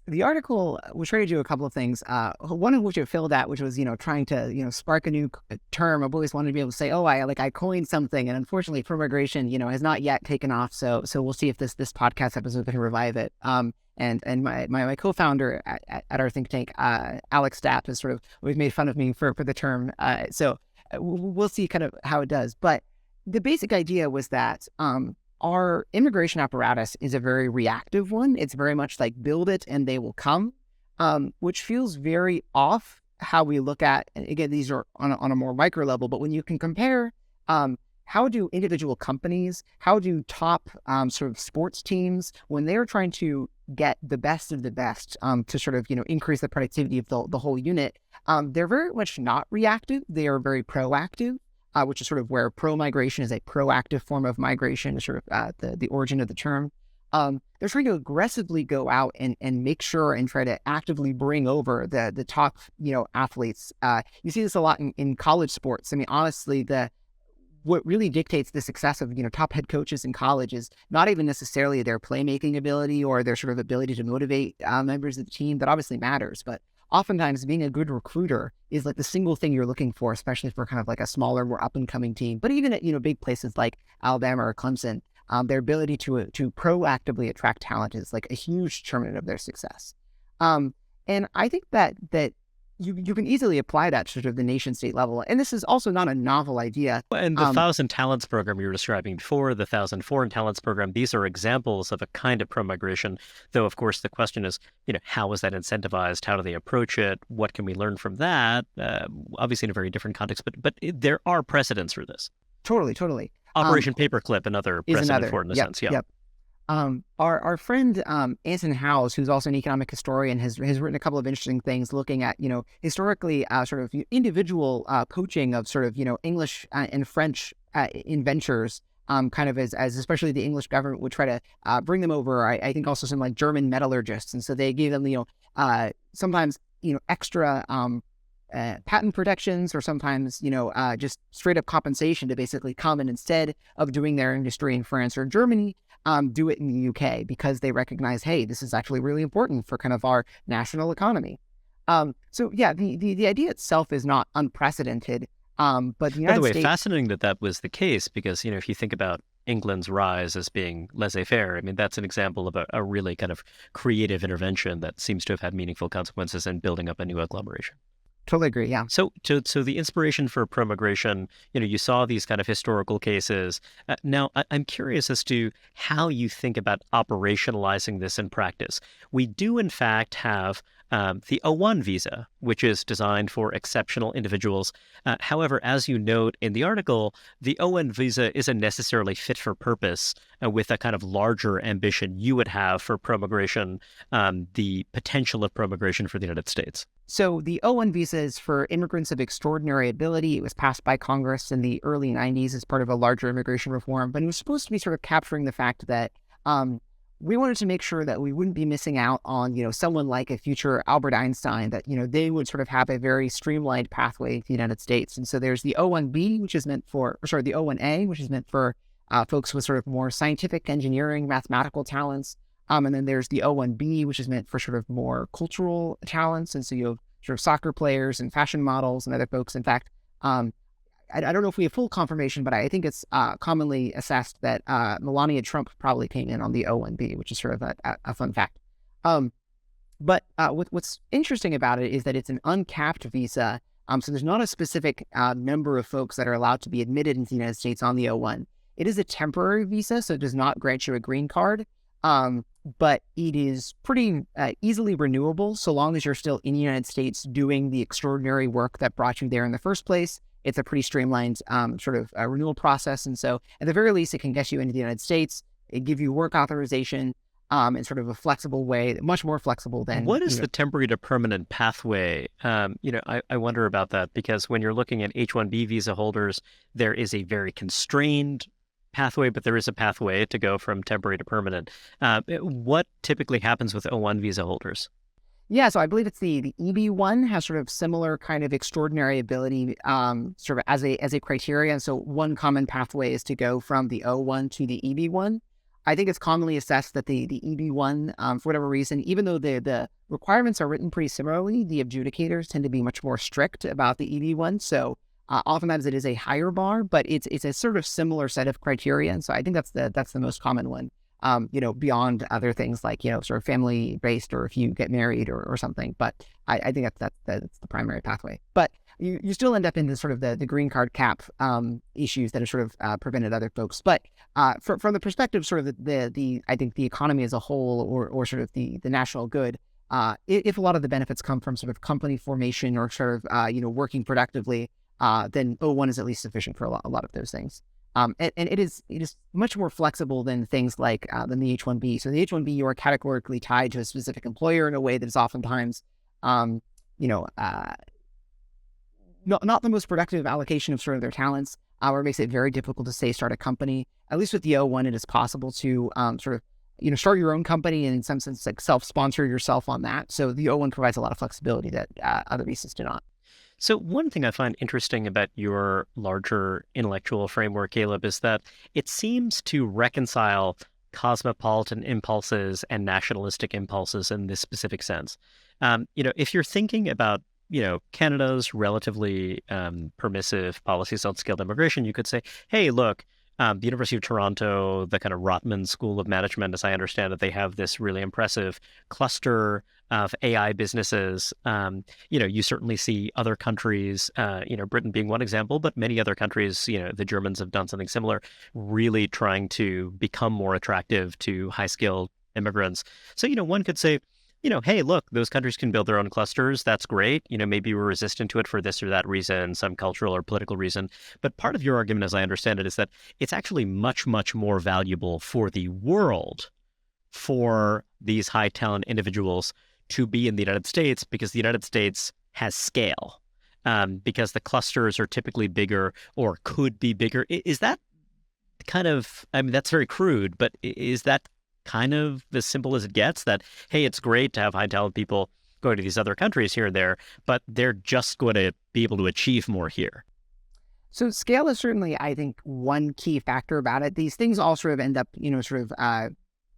the article was trying to do a couple of things. One of which it filled out, which was, trying to, spark a new term. I've always wanted to be able to say, oh, I coined something. And unfortunately, pro-migration, has not yet taken off. So we'll see if this podcast episode can revive it. And my co-founder at our think tank, Alex Stapp, has sort of always made fun of me for the term. So we'll see kind of how it does. But the basic idea was that our immigration apparatus is a very reactive one. It's very much like build it and they will come, which feels very off how we look at, and again, these are on a more micro level, but when you can compare how do individual companies, how do top sort of sports teams, when they're trying to get the best of the best to sort of, increase the productivity of the whole unit, they're very much not reactive. They are very proactive. Which is sort of where pro-migration is a proactive form of migration, sort of the origin of the term. They're trying to aggressively go out and make sure and try to actively bring over the top, athletes. You see this a lot in college sports. I mean, honestly, what really dictates the success of, top head coaches in college is not even necessarily their playmaking ability or their sort of ability to motivate members of the team. That obviously matters, but oftentimes being a good recruiter is like the single thing you're looking for, especially for kind of like a smaller, more up and coming team. But even at, big places like Alabama or Clemson, their ability to proactively attract talent is like a huge determinant of their success. And I think that you can easily apply that to sort of the nation state level. And this is also not a novel idea. And the 1,000 Talents program you were describing before, the 1,000 Foreign Talents program, these are examples of a kind of pro-migration. Though, of course, the question is, how is that incentivized? How do they approach it? What can we learn from that? Obviously in a very different context, but there are precedents for this. Totally. Operation Paperclip, another precedent for it in a sense. Yeah. Yep. Our friend Anson Howes, who's also an economic historian, has written a couple of interesting things looking at, historically sort of individual coaching of sort of, English and French inventors kind of as especially the English government would try to bring them over. I think also some like German metallurgists, and so they gave them sometimes extra patent protections, or sometimes just straight up compensation to basically come and, instead of doing their industry in France or Germany, do it in the UK, because they recognize, hey, this is actually really important for kind of our national economy. So yeah, the idea itself is not unprecedented. But the By the United way, States, fascinating that was the case, because, if you think about England's rise as being laissez-faire, I mean, that's an example of a really kind of creative intervention that seems to have had meaningful consequences in building up a new agglomeration. totally agree. Yeah. So the inspiration for pro-migration, you saw these kind of historical cases. Now, I'm curious as to how you think about operationalizing this in practice. We do, in fact, have the O1 visa, which is designed for exceptional individuals. However, as you note in the article, the O1 visa isn't necessarily fit for purpose with a kind of larger ambition you would have for pro-migration, the potential of pro-migration for the United States. So the O1 visa is for immigrants of extraordinary ability. It was passed by Congress in the early 90s as part of a larger immigration reform, but it was supposed to be sort of capturing the fact that we wanted to make sure that we wouldn't be missing out on, someone like a future Albert Einstein, that, they would sort of have a very streamlined pathway to the United States. And so there's the O1B, which is meant for, the O1A, which is meant for folks with sort of more scientific, engineering, mathematical talents. And then there's the O1B, which is meant for sort of more cultural talents. And so you have sort of soccer players and fashion models and other folks. In fact, I don't know if we have full confirmation, but I think it's commonly assessed that Melania Trump probably came in on the O1B, which is sort of a fun fact. But what's interesting about it is that it's an uncapped visa. So there's not a specific number of folks that are allowed to be admitted into the United States on the O1. It is a temporary visa, so it does not grant you a green card. But it is pretty easily renewable, so long as you're still in the United States doing the extraordinary work that brought you there in the first place. It's a pretty streamlined sort of renewal process. And so at the very least, it can get you into the United States. It give you work authorization in sort of a flexible way, much more flexible than... What is the temporary to permanent pathway? I wonder about that, because when you're looking at H-1B visa holders, there is a very constrained pathway, but there is a pathway to go from temporary to permanent. What typically happens with O1 visa holders? Yeah, so I believe it's the EB1 has sort of similar kind of extraordinary ability sort of as a criteria. And so one common pathway is to go from the O1 to the EB1. I think it's commonly assessed that the EB1, for whatever reason, even though the requirements are written pretty similarly, the adjudicators tend to be much more strict about the EB1. So oftentimes it is a higher bar, but it's a sort of similar set of criteria. And so I think that's the most common one. Beyond other things like, sort of family based, or if you get married or something. But I think that's the primary pathway. But you still end up in the sort of the green card cap issues that have sort of prevented other folks. But from the perspective, sort of the I think the economy as a whole, or sort of the national good, if a lot of the benefits come from sort of company formation or sort of, working productively, then O1 is at least sufficient for a lot of those things. And it is much more flexible than things like than the H-1B. So the H-1B, you are categorically tied to a specific employer in a way that is oftentimes, not the most productive allocation of sort of their talents, or it makes it very difficult to start a company. At least with the O1, it is possible to sort of start your own company, and in some sense like self-sponsor yourself on that. So the O1 provides a lot of flexibility that other visas do not. So one thing I find interesting about your larger intellectual framework, Caleb, is that it seems to reconcile cosmopolitan impulses and nationalistic impulses in this specific sense. If you're thinking about, Canada's relatively permissive policies on skilled immigration, you could say, hey, look, the University of Toronto, the kind of Rotman School of Management, as I understand it, they have this really impressive cluster of AI businesses. You certainly see other countries, Britain being one example, but many other countries, the Germans have done something similar, really trying to become more attractive to high-skilled immigrants. So, one could say, hey, look, those countries can build their own clusters. That's great. Maybe we're resistant to it for this or that reason, some cultural or political reason. But part of your argument, as I understand it, is that it's actually much, much more valuable for the world for these high talent individuals to be in the United States, because the United States has scale, because the clusters are typically bigger or could be bigger. Is that kind of, I mean, that's very crude, but is that kind of as simple as it gets? That, hey, it's great to have high talent people going to these other countries here and there, but they're just going to be able to achieve more here. So scale is certainly, I think, one key factor about it. These things all sort of end up,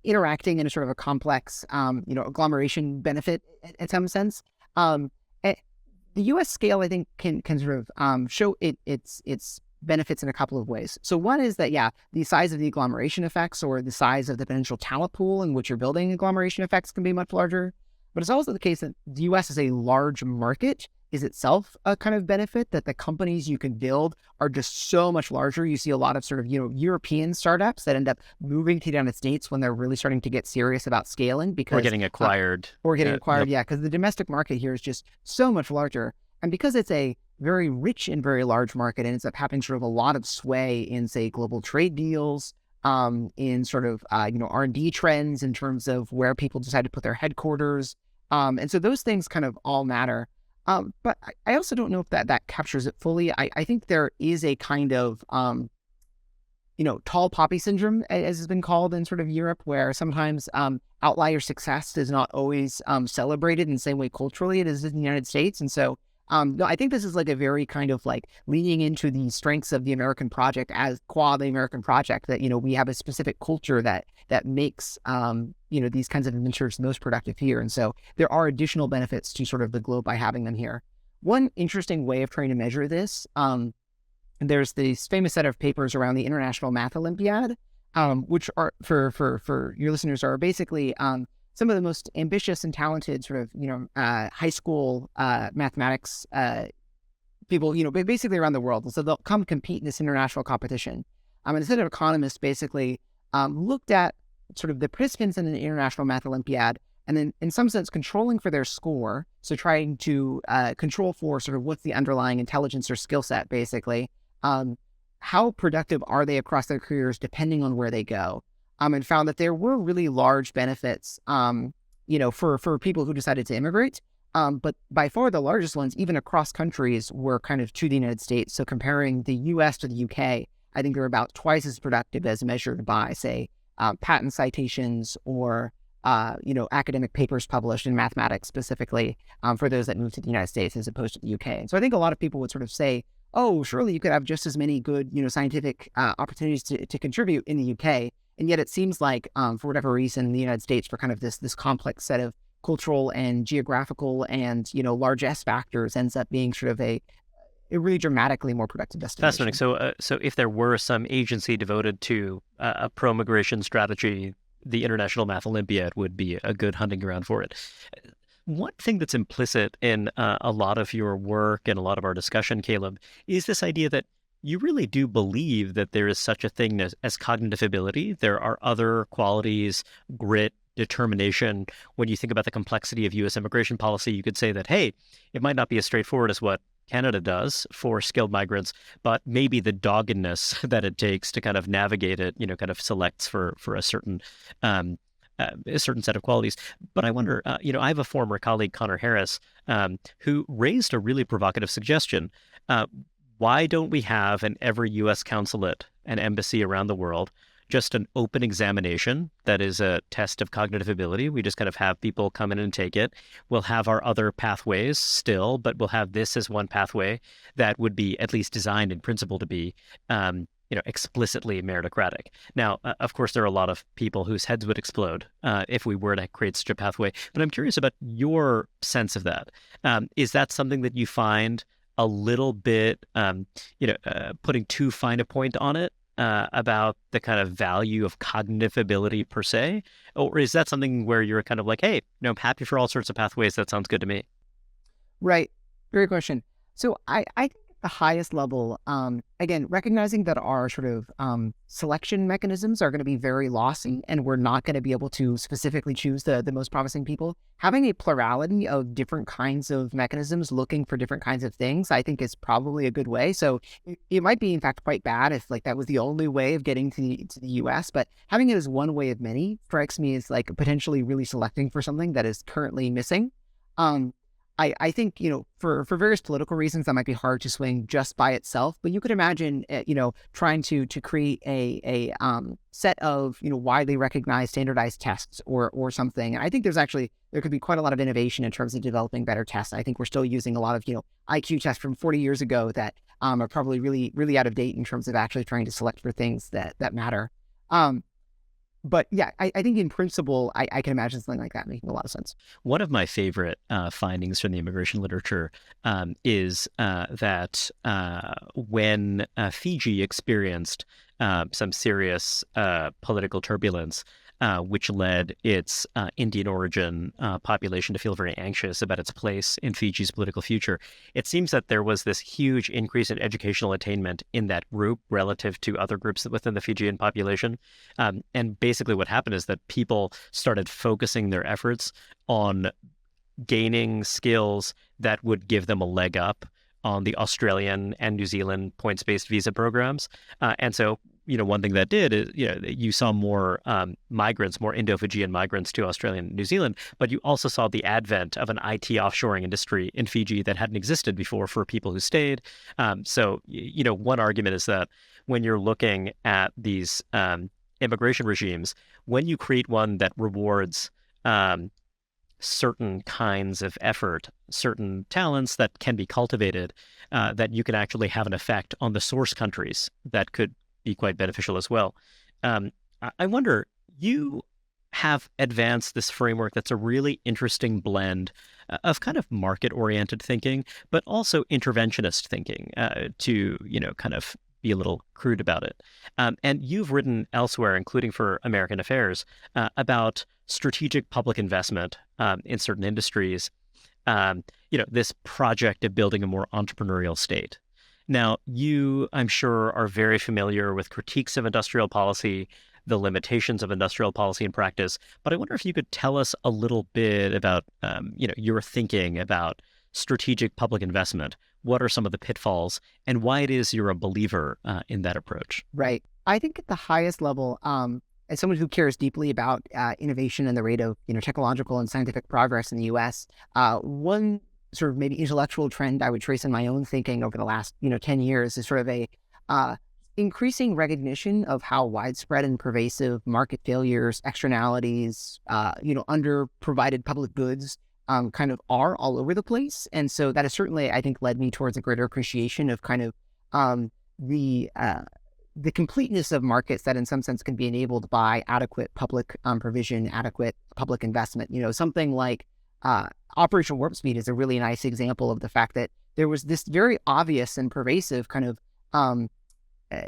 interacting in a sort of a complex, agglomeration benefit in some sense. The U.S. scale, I think, can sort of show its benefits in a couple of ways. So one is that, yeah, the size of the agglomeration effects or the size of the potential talent pool in which you're building agglomeration effects can be much larger. But it's also the case that the U.S. is a large market is itself a kind of benefit, that the companies you can build are just so much larger. You see a lot of sort of, European startups that end up moving to the United States when they're really starting to get serious about scaling because... Or getting acquired. Because the domestic market here is just so much larger. And because it's a very rich and very large market, it ends up having sort of a lot of sway in, say, global trade deals, in sort of, R&D trends in terms of where people decide to put their headquarters. And so those things kind of all matter. But I also don't know if that captures it fully. I think there is a kind of, tall poppy syndrome, as has been called in sort of Europe, where sometimes outlier success is not always celebrated in the same way culturally it is in the United States. And so, no, I think this is like a very kind of like leaning into the strengths of the American project as qua the American project, that, we have a specific culture that makes, these kinds of adventures most productive here. And so there are additional benefits to sort of the globe by having them here. One interesting way of trying to measure this, there's this famous set of papers around the International Math Olympiad, which are, for your listeners, are basically some of the most ambitious and talented sort of, high school mathematics people, basically around the world. And so they'll come compete in this international competition. And a set of economists basically looked at sort of the participants in an International Math Olympiad, and then in some sense controlling for their score. So trying to control for sort of what's the underlying intelligence or skill set, basically. How productive are they across their careers depending on where they go? And found that there were really large benefits, for people who decided to immigrate. But by far the largest ones, even across countries, were kind of to the United States. So comparing the US to the UK, I think they're about twice as productive as measured by, say, patent citations or, academic papers published in mathematics specifically, for those that move to the United States as opposed to the UK. And so I think a lot of people would sort of say, oh, surely you could have just as many good, scientific opportunities to contribute in the UK. And yet it seems like, for whatever reason, the United States, for kind of this complex set of cultural and geographical and, large S factors, ends up being sort of a really dramatically more productive destination. Fascinating. So if there were some agency devoted to a pro-migration strategy, the International Math Olympiad would be a good hunting ground for it. One thing that's implicit in a lot of your work and a lot of our discussion, Caleb, is this idea that you really do believe that there is such a thing as cognitive ability. There are other qualities, grit, determination. When you think about the complexity of U.S. immigration policy, you could say that, hey, it might not be as straightforward as what Canada does for skilled migrants, but maybe the doggedness that it takes to kind of navigate it, kind of selects for a certain set of qualities. But I wonder, I have a former colleague, Connor Harris, who raised a really provocative suggestion. Why don't we have in every U.S. consulate and embassy around the world just an open examination that is a test of cognitive ability? We just kind of have people come in and take it. We'll have our other pathways still, but we'll have this as one pathway that would be at least designed in principle to be explicitly meritocratic. Now, of course, there are a lot of people whose heads would explode if we were to create such a pathway. But I'm curious about your sense of that. Is that something that you find a little bit, putting too fine a point on it about the kind of value of cognitive ability per se? Or is that something where you're kind of like, hey, I'm happy for all sorts of pathways. That sounds good to me. Right. Great question. So I think at the highest level, again, recognizing that our sort of selection mechanisms are going to be very lossy and we're not going to be able to specifically choose the most promising people, having a plurality of different kinds of mechanisms looking for different kinds of things, I think is probably a good way. So it might be, in fact, quite bad if like that was the only way of getting to the US, but having it as one way of I think, for various political reasons, that might be hard to swing just by itself, but you could imagine, trying to create a set of, widely recognized standardized tests or something. And I think there could be quite a lot of innovation in terms of developing better tests. I think we're still using a lot of, IQ tests from 40 years ago that are probably really, really out of date in terms of actually trying to select for things that matter. But yeah, I think in principle, I can imagine something like that making a lot of sense. One of my favorite findings from the immigration literature is that when Fiji experienced some serious political turbulence, which led its Indian origin population to feel very anxious about its place in Fiji's political future, it seems that there was this huge increase in educational attainment in that group relative to other groups within the Fijian population. And basically what happened is that people started focusing their efforts on gaining skills that would give them a leg up on the Australian and New Zealand points-based visa programs. And so one thing that did is, you saw more migrants, more Indo-Fijian migrants to Australia and New Zealand, but you also saw the advent of an IT offshoring industry in Fiji that hadn't existed before for people who stayed. So one argument is that when you're looking at these immigration regimes, when you create one that rewards certain kinds of effort, certain talents that can be cultivated, that you can actually have an effect on the source countries that could be quite beneficial as well. I wonder, you have advanced this framework that's a really interesting blend of kind of market-oriented thinking, but also interventionist thinking, to, kind of be a little crude about it. And you've written elsewhere, including for American Affairs, about strategic public investment in certain industries, this project of building a more entrepreneurial state. Now, you, I'm sure, are very familiar with critiques of industrial policy, the limitations of industrial policy in practice, but I wonder if you could tell us a little bit about, your thinking about strategic public investment. What are some of the pitfalls, and why it is you're a believer in that approach? Right. I think at the highest level, as someone who cares deeply about innovation and the rate of technological and scientific progress in the U.S., one sort of maybe intellectual trend I would trace in my own thinking over the last 10 years is sort of a increasing recognition of how widespread and pervasive market failures, externalities, under provided public goods kind of are all over the place. And so that has certainly, I think, led me towards a greater appreciation of kind of the completeness of markets that in some sense can be enabled by adequate public provision, adequate public investment. Something like Operation Warp Speed is a really nice example of the fact that there was this very obvious and pervasive kind of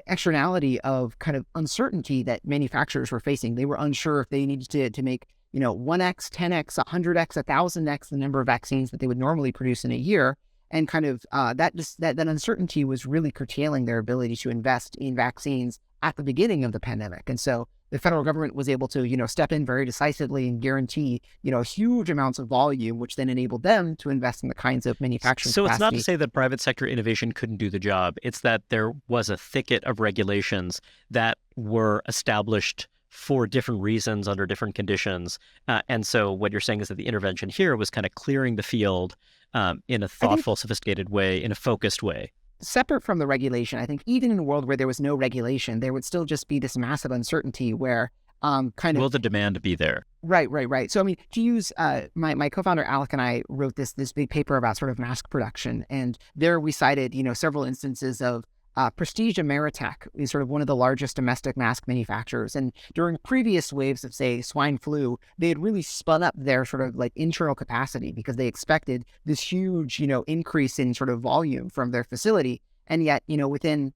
externality of kind of uncertainty that manufacturers were facing. They were unsure if they needed to make 1x, 10x, 100x, 1000x the number of vaccines that they would normally produce in a year. And kind of that uncertainty was really curtailing their ability to invest in vaccines at the beginning of the pandemic. And so the federal government was able to, step in very decisively and guarantee, huge amounts of volume, which then enabled them to invest in the kinds of manufacturing So capacity. It's not to say that private sector innovation couldn't do the job. It's that there was a thicket of regulations that were established for different reasons under different conditions. And so what you're saying is that the intervention here was kind of clearing the field in a thoughtful, sophisticated way, in a focused way. Separate from the regulation, I think even in a world where there was no regulation, there would still just be this massive uncertainty where Will the demand be there? Right. So, I mean, to use my co-founder Alec and I wrote this big paper about sort of mask production. And there we cited, several instances of Prestige and Meritocratic is sort of one of the largest domestic mask manufacturers. And during previous waves of, say, swine flu, they had really spun up their sort of like internal capacity because they expected this huge, increase in sort of volume from their facility. And yet, within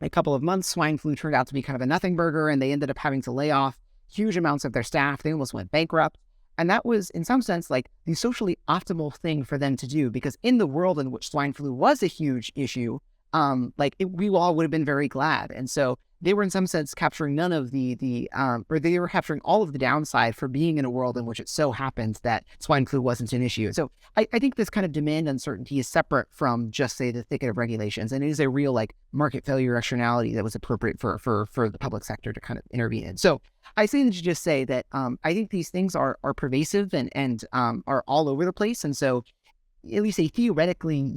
a couple of months, swine flu turned out to be kind of a nothing burger, and they ended up having to lay off huge amounts of their staff. They almost went bankrupt. And that was, in some sense, like the socially optimal thing for them to do, because in the world in which swine flu was a huge issue, we all would have been very glad. And so they were in some sense capturing none of or they were capturing all of the downside for being in a world in which it so happened that swine flu wasn't an issue. So I think this kind of demand uncertainty is separate from just, say, the thicket of regulations. And it is a real like market failure externality that was appropriate for the public sector to kind of intervene in. So I say that to just say that I think these things are pervasive and are all over the place. And so at least a theoretically,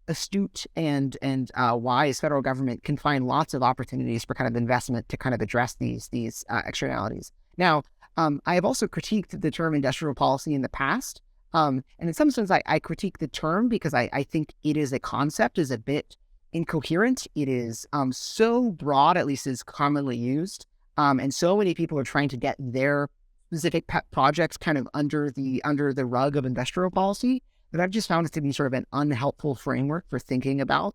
astute and wise federal government can find lots of opportunities for kind of investment to kind of address these externalities. Now, I have also critiqued the term industrial policy in the past. And in some sense, I critique the term because I think it is a concept is a bit incoherent. It is so broad, at least is commonly used. And so many people are trying to get their specific pet projects kind of under the rug of industrial policy that I've just found it to be sort of an unhelpful framework for thinking about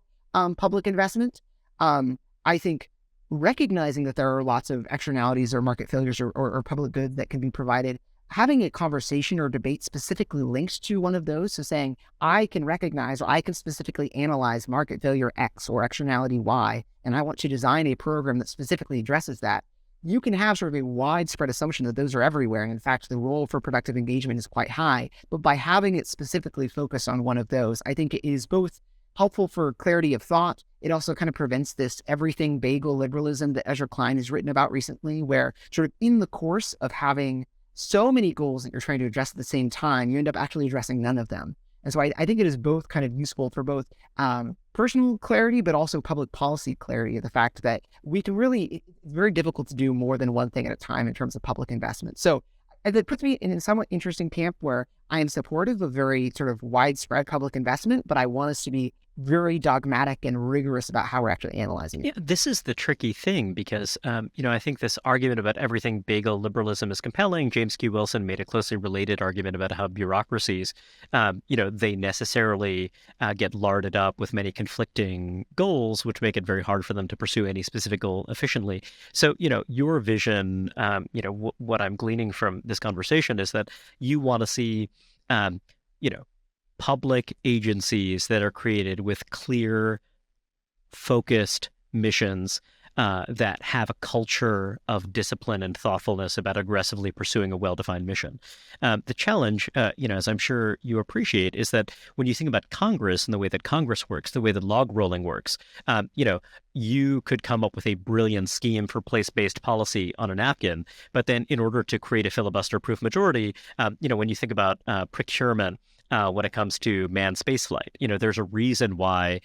public investment. I think recognizing that there are lots of externalities or market failures or public goods that can be provided, having a conversation or debate specifically linked to one of those, so saying, I can recognize or I can specifically analyze market failure X or externality Y, and I want to design a program that specifically addresses that. You can have sort of a widespread assumption that those are everywhere. And in fact, the role for productive engagement is quite high. But by having it specifically focus on one of those, I think it is both helpful for clarity of thought. It also kind of prevents this everything bagel liberalism that Ezra Klein has written about recently, where sort of in the course of having so many goals that you're trying to address at the same time, you end up actually addressing none of them. And so I think it is both kind of useful for both personal clarity, but also public policy clarity of the fact that we can it's very difficult to do more than one thing at a time in terms of public investment. So that puts me in a somewhat interesting camp where I am supportive of very sort of widespread public investment, but I want us to be very dogmatic and rigorous about how we're actually analyzing it. Yeah, this is the tricky thing because, I think this argument about everything bagel liberalism is compelling. James Q. Wilson made a closely related argument about how bureaucracies, they necessarily get larded up with many conflicting goals, which make it very hard for them to pursue any specific goal efficiently. So, your vision, what I'm gleaning from this conversation is that you want to see, public agencies that are created with clear, focused missions that have a culture of discipline and thoughtfulness about aggressively pursuing a well-defined mission. The challenge, as I'm sure you appreciate, is that when you think about Congress and the way that Congress works, the way that log rolling works, you could come up with a brilliant scheme for place-based policy on a napkin, but then in order to create a filibuster-proof majority, when you think about procurement, when it comes to manned spaceflight, there's a reason why,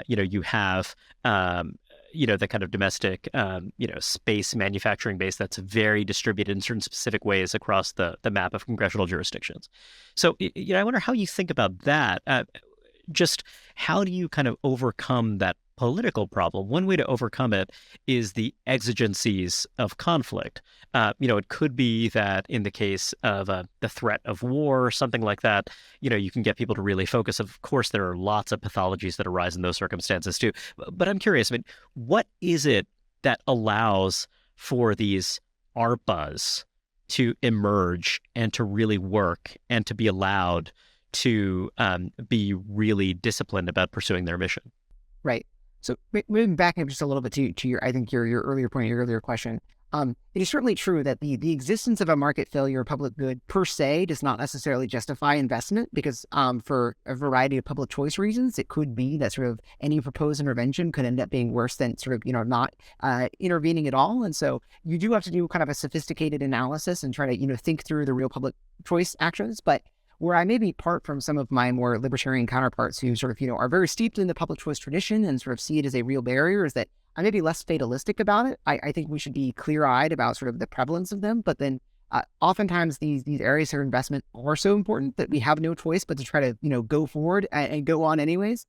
you have, the kind of domestic, space manufacturing base that's very distributed in certain specific ways across the map of congressional jurisdictions. So, I wonder how you think about that. Just how do you kind of overcome that political problem? One way to overcome it is the exigencies of conflict. It could be that in the case of the threat of war or something like that, you can get people to really focus. Of course, there are lots of pathologies that arise in those circumstances too. But I'm curious, what is it that allows for these ARPAs to emerge and to really work and to be allowed to be really disciplined about pursuing their mission? Right. So moving back just a little bit to your, I think your earlier point, your earlier question, it is certainly true that the existence of a market failure or public good per se does not necessarily justify investment because for a variety of public choice reasons, it could be that sort of any proposed intervention could end up being worse than sort of, not intervening at all. And so you do have to do kind of a sophisticated analysis and try to, think through the real public choice actions. But where I maybe part from some of my more libertarian counterparts who sort of, are very steeped in the public choice tradition and sort of see it as a real barrier is that I may be less fatalistic about it. I think we should be clear-eyed about sort of the prevalence of them, but then oftentimes these areas of investment are so important that we have no choice but to try to, go forward and go on anyways.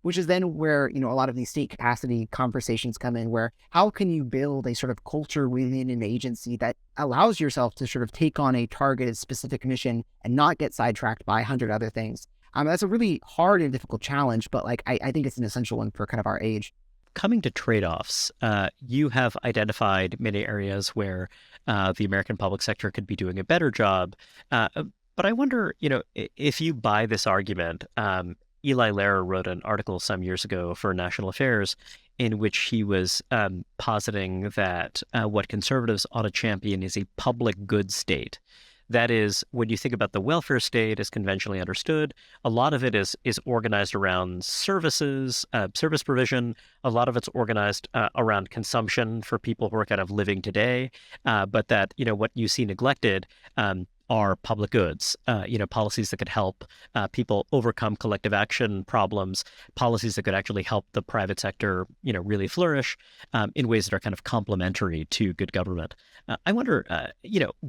Which is then where, a lot of these state capacity conversations come in, where how can you build a sort of culture within an agency that allows yourself to sort of take on a targeted specific mission and not get sidetracked by 100 other things? That's a really hard and difficult challenge, but I think it's an essential one for kind of our age. Coming to trade-offs, you have identified many areas where the American public sector could be doing a better job. But I wonder, if you buy this argument, Eli Lehrer wrote an article some years ago for National Affairs in which he was positing that what conservatives ought to champion is a public good state. That is, when you think about the welfare state as conventionally understood, a lot of it is organized around services, service provision. A lot of it's organized around consumption for people who are kind of living today. But that, what you see neglected are public goods, policies that could help people overcome collective action problems, policies that could actually help the private sector, really flourish in ways that are kind of complementary to good government. I wonder,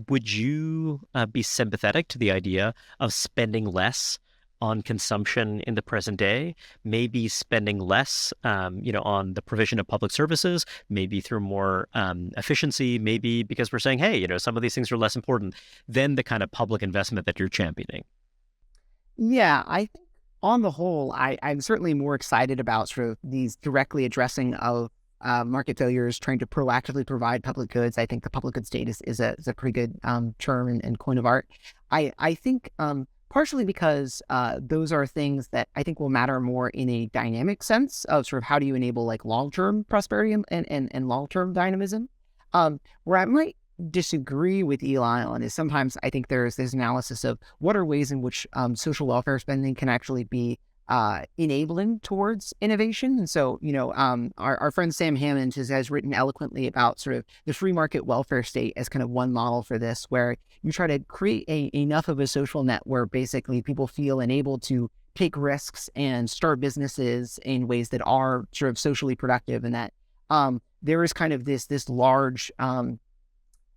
would you be sympathetic to the idea of spending less on consumption in the present day, maybe spending less, on the provision of public services, maybe through more efficiency, maybe because we're saying, hey, some of these things are less important than the kind of public investment that you're championing? Yeah, I think on the whole, I'm certainly more excited about sort of these directly addressing of market failures, trying to proactively provide public goods. I think the public good state is a pretty good term and coin of art. I think partially because those are things that I think will matter more in a dynamic sense of sort of how do you enable like long-term prosperity and long-term dynamism. Where I might disagree with Eli on is sometimes I think there's this analysis of what are ways in which social welfare spending can actually be enabling towards innovation. And so, our friend Sam Hammond has written eloquently about sort of the free market welfare state as kind of one model for this, where you try to create enough of a social net where basically people feel enabled to take risks and start businesses in ways that are sort of socially productive, and that there is kind of this large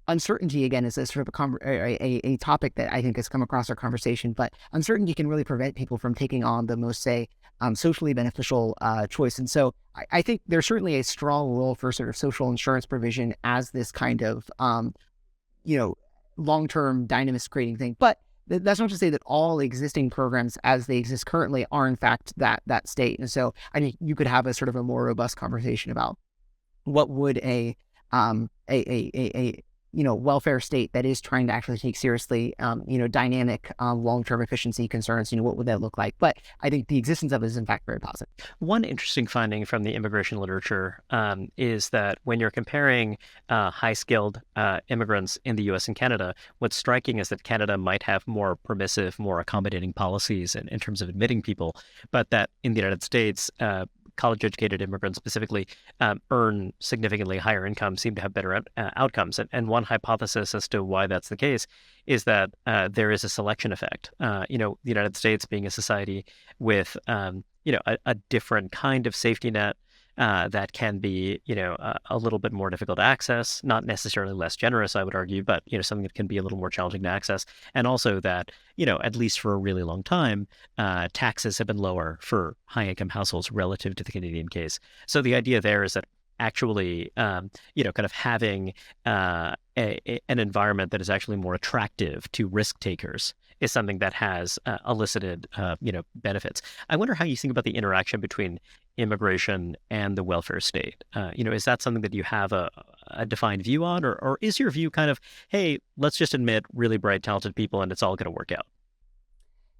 uncertainty, again, is a sort of a topic that I think has come across our conversation, but uncertainty can really prevent people from taking on the most, say, socially beneficial choice. And so I think there's certainly a strong role for sort of social insurance provision as this kind of, long-term dynamist creating thing. But that's not to say that all existing programs as they exist currently are in fact that state. And so I think you could have a sort of a more robust conversation about what would a welfare state that is trying to actually take seriously, dynamic, long-term efficiency concerns, what would that look like? But I think the existence of it is in fact very positive. One interesting finding from the immigration literature is that when you're comparing high-skilled immigrants in the U.S. and Canada, what's striking is that Canada might have more permissive, more accommodating policies in terms of admitting people, but that in the United States, college-educated immigrants specifically earn significantly higher incomes, seem to have better outcomes. And one hypothesis as to why that's the case is that there is a selection effect. The United States being a society with, a different kind of safety net that can be, a little bit more difficult to access, not necessarily less generous, I would argue, but, something that can be a little more challenging to access. And also that, at least for a really long time, taxes have been lower for high-income households relative to the Canadian case. So the idea there is that actually, kind of having an environment that is actually more attractive to risk takers is something that has elicited, benefits. I wonder how you think about the interaction between immigration and the welfare state. Is that something that you have a defined view on, or is your view kind of, hey, let's just admit really bright, talented people and it's all going to work out?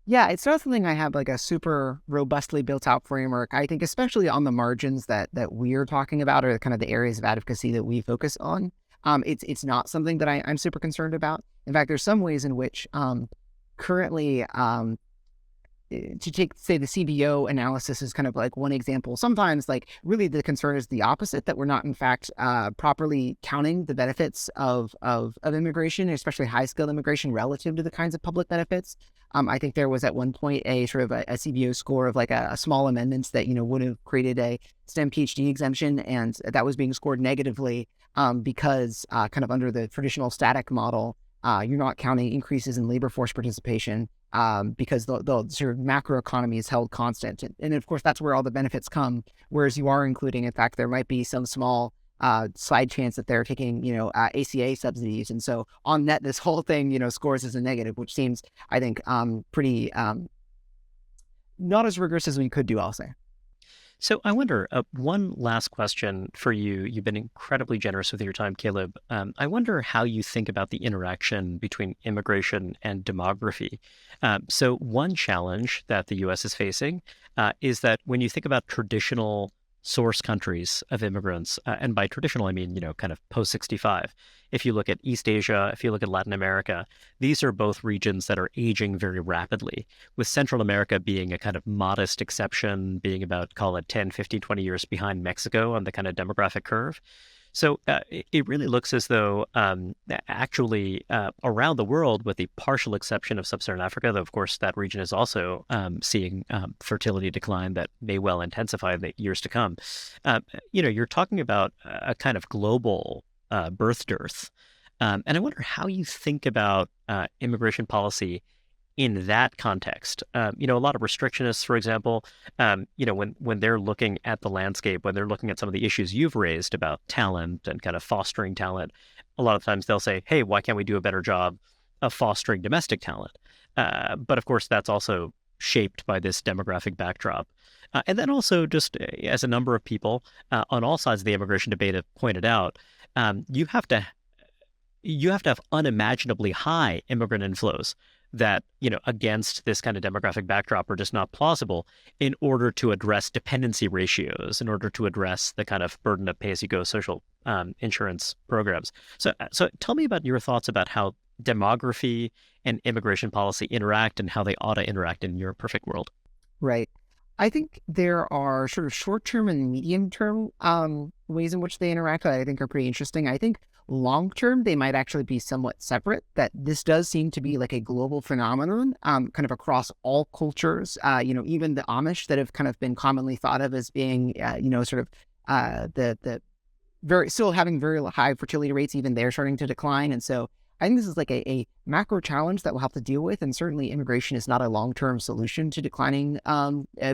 Yeah, it's not something I have like a super robustly built out framework. I think especially on the margins that we're talking about, or kind of the areas of advocacy that we focus on, it's not something that I'm super concerned about. In fact, there's some ways in which currently, to take, say, the CBO analysis is kind of like one example. Sometimes, like, really the concern is the opposite, that we're not, in fact, properly counting the benefits of immigration, especially high-skilled immigration, relative to the kinds of public benefits. I think there was at one point a sort of a CBO score of like a small amendments that, would have created a STEM PhD exemption, and that was being scored negatively because kind of under the traditional static model, you're not counting increases in labor force participation because the sort of macroeconomy is held constant. And of course, that's where all the benefits come, whereas you are including, in fact, there might be some small side chance that they're taking, ACA subsidies. And so on net, this whole thing, scores as a negative, which seems, I think, pretty not as rigorous as we could do, I'll say. So I wonder, one last question for you. You've been incredibly generous with your time, Caleb. I wonder how you think about the interaction between immigration and demography. So one challenge that the U.S. is facing is that when you think about traditional source countries of immigrants, and by traditional, I mean, kind of post-65. If you look at East Asia, if you look at Latin America, these are both regions that are aging very rapidly, with Central America being a kind of modest exception, being about, call it 10, 15, 20 years behind Mexico on the kind of demographic curve. So it really looks as though actually around the world, with the partial exception of sub-Saharan Africa, though of course that region is also seeing fertility decline that may well intensify in the years to come. You're talking about a kind of global birth dearth. And I wonder how you think about immigration policy in that context. A lot of restrictionists, for example, when they're looking at the landscape, when they're looking at some of the issues you've raised about talent and kind of fostering talent, a lot of times they'll say, hey, why can't we do a better job of fostering domestic talent? But of course, that's also shaped by this demographic backdrop. And then also just as a number of people on all sides of the immigration debate have pointed out, you have to have unimaginably high immigrant inflows that, against this kind of demographic backdrop are just not plausible in order to address dependency ratios, in order to address the kind of burden of pay-as-you-go social insurance programs. So tell me about your thoughts about how demography and immigration policy interact and how they ought to interact in your perfect world. Right. I think there are sort of short-term and medium-term ways in which they interact that I think are pretty interesting. I think long-term, they might actually be somewhat separate, that this does seem to be like a global phenomenon kind of across all cultures, even the Amish that have kind of been commonly thought of as being, sort of the very still having very high fertility rates, even they're starting to decline. And so I think this is like a macro challenge that we'll have to deal with. And certainly immigration is not a long-term solution to declining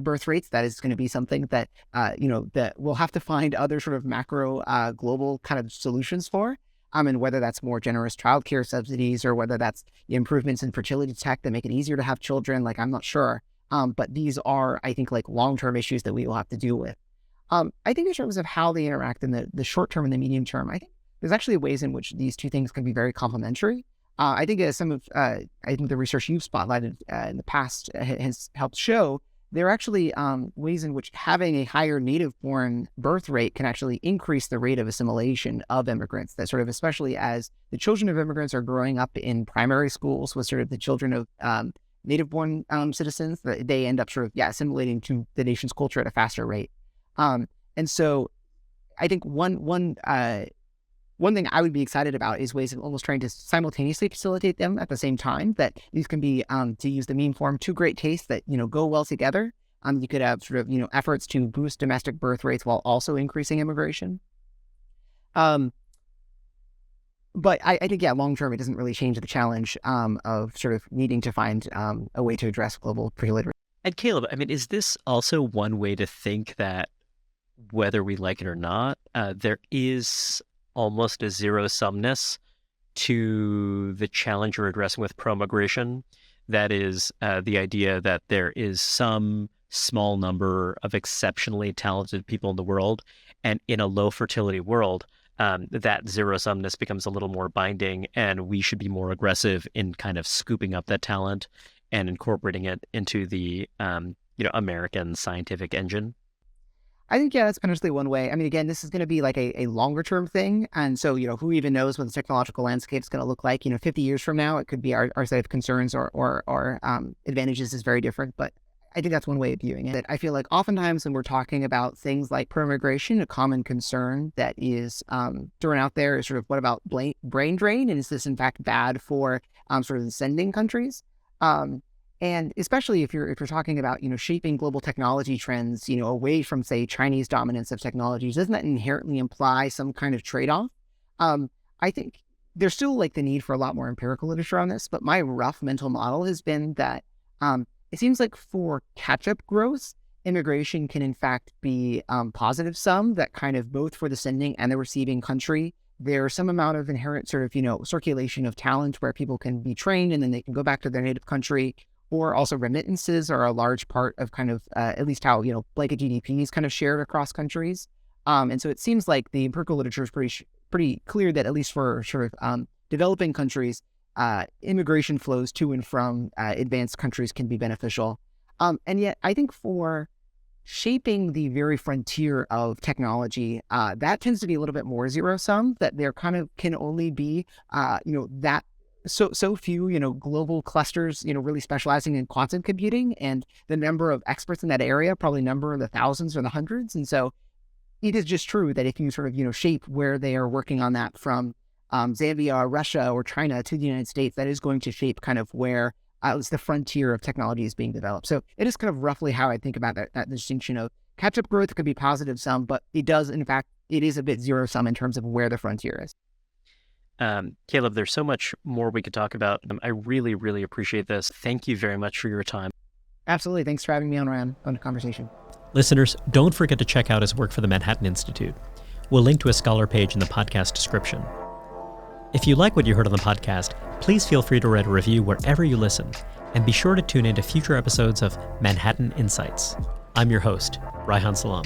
birth rates. That is going to be something that, that we'll have to find other sort of macro global kind of solutions for. And whether that's more generous childcare subsidies or whether that's improvements in fertility tech that make it easier to have children, like I'm not sure. But these are, I think, like long-term issues that we will have to deal with. I think in terms of how they interact in the short term and the medium term, I think there's actually ways in which these two things can be very complementary. I think as I think the research you've spotlighted in the past has helped show, there are actually ways in which having a higher native-born birth rate can actually increase the rate of assimilation of immigrants. That sort of, especially as the children of immigrants are growing up in primary schools with sort of the children of native-born citizens, they end up sort of assimilating to the nation's culture at a faster rate. And so I think one thing I would be excited about is ways of almost trying to simultaneously facilitate them at the same time, that these can be, to use the meme form, two great tastes that, go well together. You could have sort of, efforts to boost domestic birth rates while also increasing immigration. But I think, long-term, it doesn't really change the challenge of sort of needing to find a way to address global fertility. And Caleb, I mean, is this also one way to think that whether we like it or not, there is almost a zero-sumness to the challenge you're addressing with pro-migration? That is the idea that there is some small number of exceptionally talented people in the world, and in a low fertility world, that zero-sumness becomes a little more binding, and we should be more aggressive in kind of scooping up that talent and incorporating it into the American scientific engine. I think, that's potentially one way. I mean, again, this is going to be like a longer term thing. And so, who even knows what the technological landscape is going to look like? 50 years from now, it could be our set of concerns or advantages is very different. But I think that's one way of viewing it. I feel like oftentimes when we're talking about things like pro-migration, a common concern that is thrown out there is sort of, what about brain drain? And is this in fact bad for sort of the sending countries? And especially if you're talking about, shaping global technology trends, away from, say, Chinese dominance of technologies, doesn't that inherently imply some kind of trade-off? I think there's still like the need for a lot more empirical literature on this, but my rough mental model has been that it seems like for catch-up growth, immigration can in fact be positive sum, that kind of both for the sending and the receiving country, there's some amount of inherent sort of, circulation of talent where people can be trained and then they can go back to their native country. Or also remittances are a large part of kind of at least how, blanket GDP is kind of shared across countries. And so it seems like the empirical literature is pretty clear that at least for sort of developing countries, immigration flows to and from advanced countries can be beneficial. And yet I think for shaping the very frontier of technology, that tends to be a little bit more zero sum, that there kind of can only be, that so few, global clusters, really specializing in quantum computing, and the number of experts in that area probably number in the thousands or the hundreds. And so it is just true that if you sort of, shape where they are working on that from Zambia, Russia, or China to the United States, that is going to shape kind of where at least the frontier of technology is being developed. So it is kind of roughly how I think about that distinction of catch-up growth could be positive sum, but it does, in fact, it is a bit zero sum in terms of where the frontier is. Caleb, there's so much more we could talk about. I really, really appreciate this. Thank you very much for your time. Absolutely. Thanks for having me on the conversation. Listeners, don't forget to check out his work for the Manhattan Institute. We'll link to a scholar page in the podcast description. If you like what you heard on the podcast, please feel free to write a review wherever you listen, and be sure to tune in to future episodes of Manhattan Insights. I'm your host, Raihan Salam.